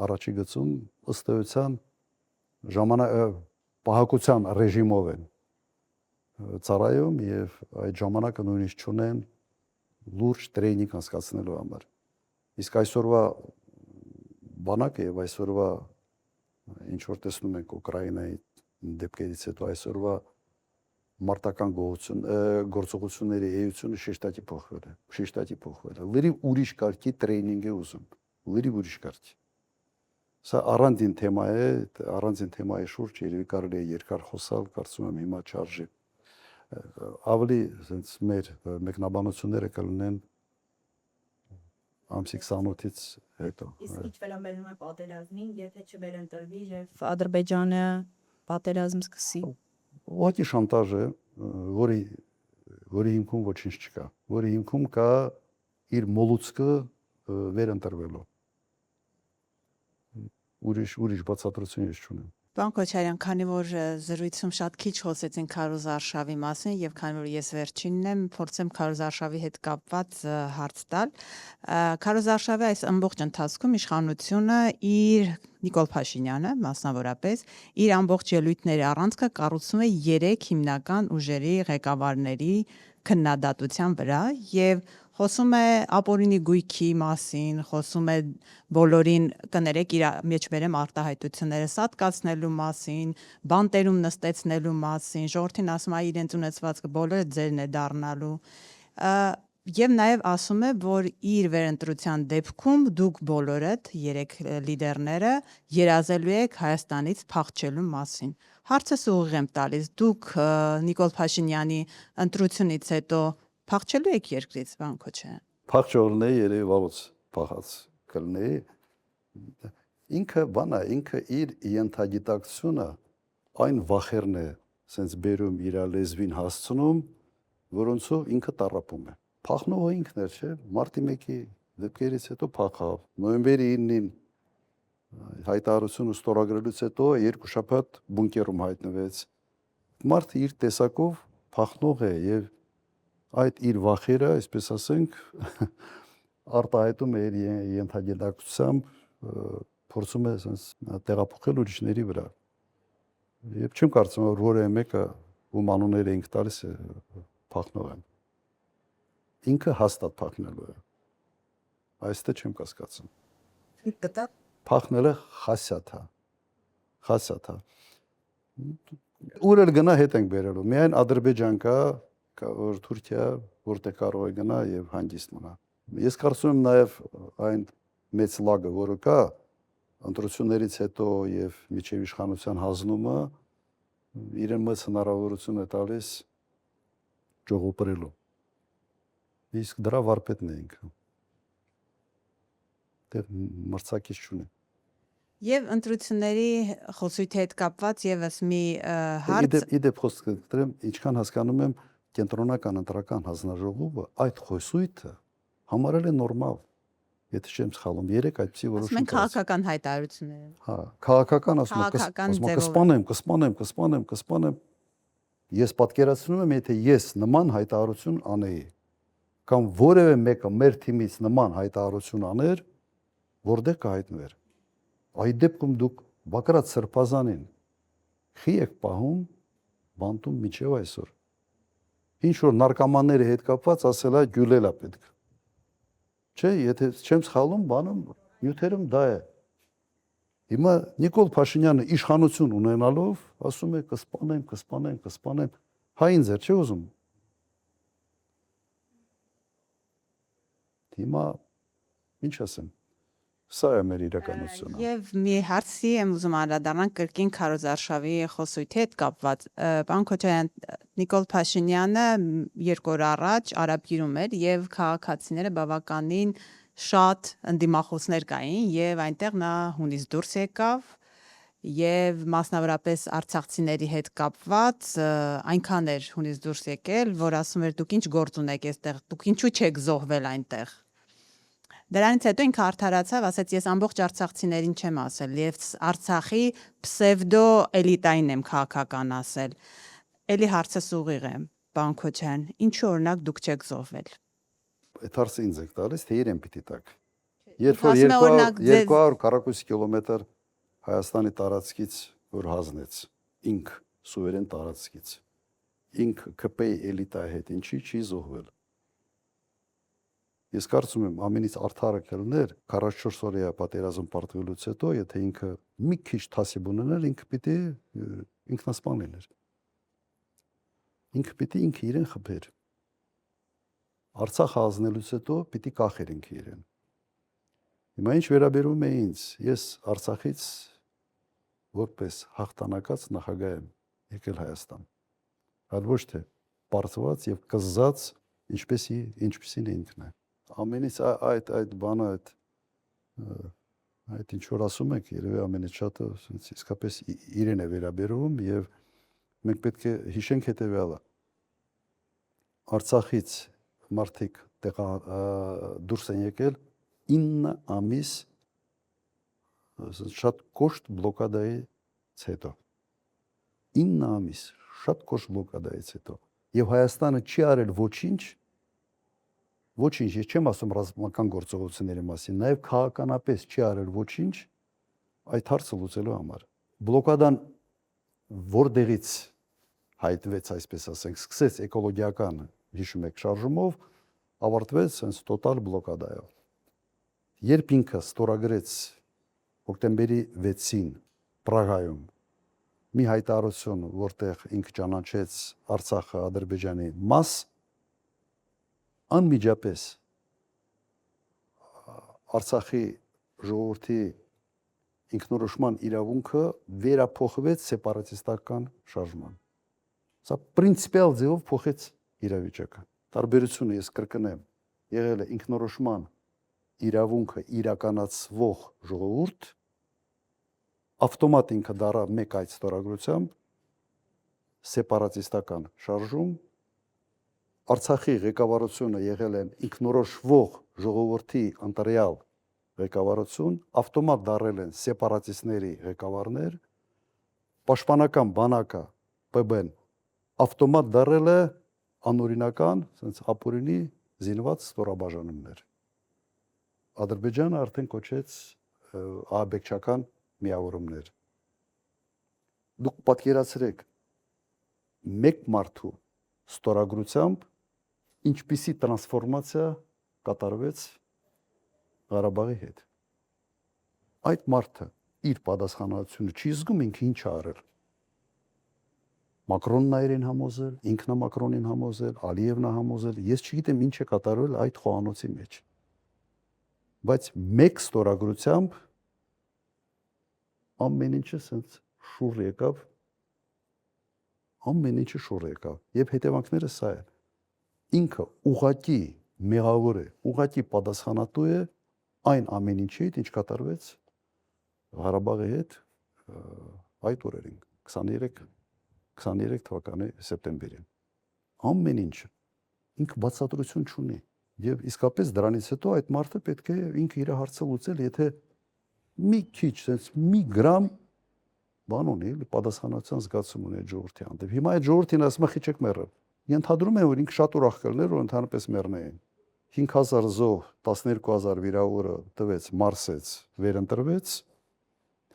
առաջի գծում ըստ էության պահակության ռեժիմով են ծառայում եւ այդ ժամանակը նույնիսկ չունեն լուրջ տրեյնինգ անցկացնելու համար։ Իսկ այսօրվա բանակը եւ այսօրվա ինչ որ տեսնում ենք Ուկրաինայի դեպքերից հետո այսօրվա մարտական գործողությունների էությունը շեշտակի փոխվել է։ Լրիվ ուրիշ կարգի տրեյնինգ է ուզում, լրիվ ուրիշ կարգի։ Սա առանձին թեմա է, առանձին թեմայի շուրջ երևի կարելի է երկար խոսալ, կարծում եմ հիմա չարժի։ Ավելի sense մեր մեկնաբանությունները կլինեն ամսի 28-ից հետո։ Իսկ ինչ վերաբերում է պատերազմին, եթե չվերընտրվի եւ Ադրբեջանը պատերազմ սկսի։ Ուղղակի շանտաժ է, որի հիմքում ոչինչ չկա, որի հիմքում կա իր մոլուցքը վերընտրվելու։ Ուրիշ բացատրություն ես չունեմ։ Պարոն Քոչարյան, քանի որ զրույցում շատ քիչ խոսեցին Քարոզ Արշավի մասին եւ քանի որ ես վերջինն եմ, փորձեմ Քարոզ Արշավի հետ կապված հարց տալ։ Քարոզ Արշավի այս ամբողջ ընթացքում իշխանությունը իր Նիկոլ Փաշինյանը մասնավորապես իր ամբողջ ելույթների առանցքը կառուցում է 3 հիմնական ուժերի ղեկավարների քննադատության վրա եւ խոսում է ապօրինի գույքի մասին, խոսում է բոլորին կներեք իր մեջ բերեմ արտահայտությունները սատկացնելու մասին, բանտերում նստեցնելու մասին, ժողովրդին ասում է իրենց ունեցվածքը բոլորը ձերն է դառնալու։ Եվ նաև ասում է, որ իր վերընտրության դեպքում դուք բոլորդ 3 լիդերները երազելու եք Հայաստանից փախչելու մասին։ Հարցս ուղիղ եմ տալիս, դուք Նիկոլ Փաշինյանի ընտրությունից հետո փախչելու եք երկրից, պարոն Քոչարյան։ Փախչողներ երևի վաղուց փախած կլինեի։ Ինքը իր ենթագիտակցությունը այն վախերն է, sense բերում իր լեզվին հասցնում, որոնցով ինքը տառապում է։ Փախնողը ինքն էր, չէ՞, մարտի 1-ի դեպքերից հետո փախավ։ Նոյեմբերի 9-ին հայտարարությունը ստորագրելուց հետո 2 շաբաթ բունկերում հայտնվեց։ Մարդը իր տեսակով փախնող է եւ այդ իր վախերը, այսպես ասենք, արտահայտում է իր ենթագիտակցությամբ, փորձում է տեղափոխել ուրիշների վրա։ Եվ չեմ կարծում, որ որևէ մեկը ում անունները ինք տալիս է փախնող է։ Ինքը հաստատ փախնելու է։ Այստեղ չեմ կասկածում։ Փախնելը խասյաթ է։ Ուր էլ գնա հետ ենք բերելու։ Միայն Ադրբեջան կա, որ Թուրքիա որտեղ կարող է գնա եւ հանգիստ մնա։ Ես կարծում եմ նաեւ այն մեծ լագը, որը կա ընտրություններից հետո եւ միջև իշխանության հանձնումը իրեն մեծ հնարավորություն է տալիս ճողոպրելու։ Իսկ դրա վարպետն է ինքը։ Դեռ մրցակից չունի։ Եվ ընտրությունների խոսույթի հետ կապված եւս մի հարց Իդեպ խոսքը դրեմ, ինչքան հասկանում եմ, կենտրոնական ընտրական հանձնաժողովը այդ խոսույթը համարել է նորմալ։ Եթե չեմ սխալվում, 3 այդպիսի որոշում ասում են քաղաքական հայտարարություններ։ Հա, քաղաքական ասում Քաղաքական կսպանեմ։ Ես պատկերացնում եմ, եթե ես նման հայտարարություն անեի, կամ որևէ մեկը մեր թիմից նման հայտարարություն աներ, որտեղ կհայտնվեր։ Այդ դեպքում դուք Բակրատ Սրբազանին խի եք պահում բանտում միջև այսօր։ Ինչ որ նարկոմանների հետ կապված ասելա գյուլելա պետք։ Չէ, եթե չեմ սխալվում, բանում նյութերում դա է։ Հիմա Նիկոլ Փաշինյանը իշխանություն ունենալով ասում է կսպանեմ։ Հային ձեր չի ուզում։ Հիմա ինչ ասեմ։ Սա է մեր իրականությունը։ Եվ մի հարցի եմ ուզում անդրադառնալ կրկին Քարոզարշավի խոսույթի հետ կապված։ Պարոն Քոչարյան, Նիկոլ Փաշինյանը 2 օր առաջ Արաբգիրում էր եւ քաղաքացիները բավականին շատ ընդդիմախոսներ կային եւ այնտեղ նա հունից դուրս եկավ եւ մասնավորապես արցախցիների հետ կապված այնքան էր հունից դուրս եկել, որ ասում էր դուք ինչ գործ ունեք այստեղ, դուք ինչու չեք զոհվել այնտեղ։ Դրանից հետո ինքը արդարացավ, ասաց ես ամբողջ արցախցիներին չեմ ասել, եւ Արցախի պսևդո էլիտային եմ քաղաքական ասել։ Էլի հարցս ուղիղ է, պարոն Քոչարյան, ինչու օրինակ դուք չեք զոհվել։ Այդ հարցը ինձ եք տալիս, թե իրեն պիտի տակ։ Երբ ասում է, որ օրինակ, 200 քառակուսի կիլոմետր Հայաստանի տարածքից որ հանձնեց, ինք սուվերեն տարածքից, ինք ԿՊ էլիտայի հետ ինչի չի զոհվել։ Ես կարծում եմ ամենից արդարը կլներ 44 օրյա պատերազմ պարտվելուց հետո, եթե ինքը մի քիչ թասիբ ունենար, ինքը պիտի ինքնասպան լիներ։ Ինքը պիտի ինքը իրեն խփեր։ Արցախ հանձնելուց հետո պիտի կախեր ինքը իրեն։ Հիմա ինչ վերաբերում է ինձ, ես Արցախից որպես հաղթանակած նախագահ եմ եկել Հայաստան։ Այլ ոչ թե պարզված եւ կզած ինչպեսին ինքն է։ Ամենից այդ բանը այդ ինչ որ ասում եք, երևի ամենից շատը իսկապես իրեն է վերաբերվում եւ մենք պետք է հիշենք հետեւյալը։ Արցախից մարդիկ դուրս են եկել 9 ամիս շատ կոշտ բլոկադայից հետո։ 9 ամիս շատ կոշտ բլոկադայից հետո։ Եվ Հայաստանը չի արել ոչինչ, ես չեմ ասում ռազմական գործողությունների մասին, նաև քաղաքականապես չի արել ոչինչ այդ հարցը լուծելու համար։ Բլոկադան որտեղից հայտնվեց, այսպես ասենք, սկսեց էկոլոգիական, հիշում եք, շարժումով, ավարտվեց հենց տոտալ բլոկադայով։ Երբ ինքը ստորագրեց հոկտեմբերի 6-ին Պրագայում մի հայտարարություն, որտեղ ինքը ճանաչեց Արցախը Ադրբեջանի մաս, անմիջապես Արցախի ժողովրդի ինքնորոշման իրավունքը վերափոխվեց սեպարատիստական շարժման։ Սա պրինցիպիալ ձևով փոխեց իրավիճակը։ Տարբերությունը ես կրկնեմ, եղել է ինքնորոշման իրավունքը իրականացվող ժողովուրդ, ավտոմատ ինքը դառավ մեկ այդ ստորագրությամբ սեպարատիստական շարժում, Արցախի ղեկավարությունը եղել են ինքնորոշվող ժողովրդի ընտրյալ ղեկավարություն, ավտոմատ դառել են սեպարատիստների ղեկավարներ, պաշտպանական բանակը ՊԲ-ն ավտոմատ դառել է անօրինական, ասենց ապօրինի զինված ստորաբաժանումներ։ Ադրբեջանը արդեն կոչեց ահաբեկչական միավորումներ։ Դուք պատկերացրեք մեկ մարդու ստորագրությամբ ինչպիսի տրանսֆորմացիա կատարվեց Ղարաբաղի հետ։ Այդ մարդը իր պատասխանատվությունը չի զգում ինքը ինչ արել։ Մակրոնն ա իրեն համոզել, ինքն է Մակրոնին համոզել, Ալիևն է համոզել, ես չգիտեմ ինչ է կատարվել այդ խոհանոցի մեջ։ Բայց մեկ ստորագրությամբ ամեն ինչը սենց շուռ եկավ, ամեն ինչը շուռ եկավ, եւ հետևանքները սա են։ Ինքը ուղղակի մեղավոր է, ուղղակի պատասխանատու է այն ամեն ինչի հետ, ինչ կատարվեց Ղարաբաղի հետ այդ օրերին 23 թվականի սեպտեմբերին։ Ամեն ինչը ինքը բացատրություն չունի եւ իսկապես դրանից հետո այդ մարդը պետք է ինքը իր հարցը լուծել, եթե մի քիչ, sense մի գրամ բան ունի, պատասխանատվության զգացում ունի ժողովրդի հանդեպ։ Հիմա այդ ժողովրդին ասում է խիչեք մեռը։ Ենթադրում եմ, որ ինքը շատ ուրախ կլներ, որ ընդհանրապես մեռնեին։ 5000 զոհ, 12000 վիրավորը տվեց, մարսեց, վերընտրվեց։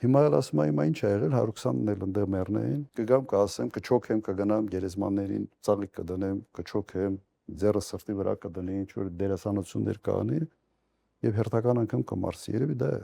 Հիմա էլ ասում եմ, ինչ ա եղել, 120-ն էլ ընդեղ մեռնեին։ Կգամ կասեմ, կչոքեմ, կգնամ գերեզմաններին, ծաղիկ կդնեմ, կչոքեմ, ձեռը սրտի վրա կդնի, ինչ որ դերասանություններ կանի եւ հերթական անգամ կմարսի։ Երևի դա է։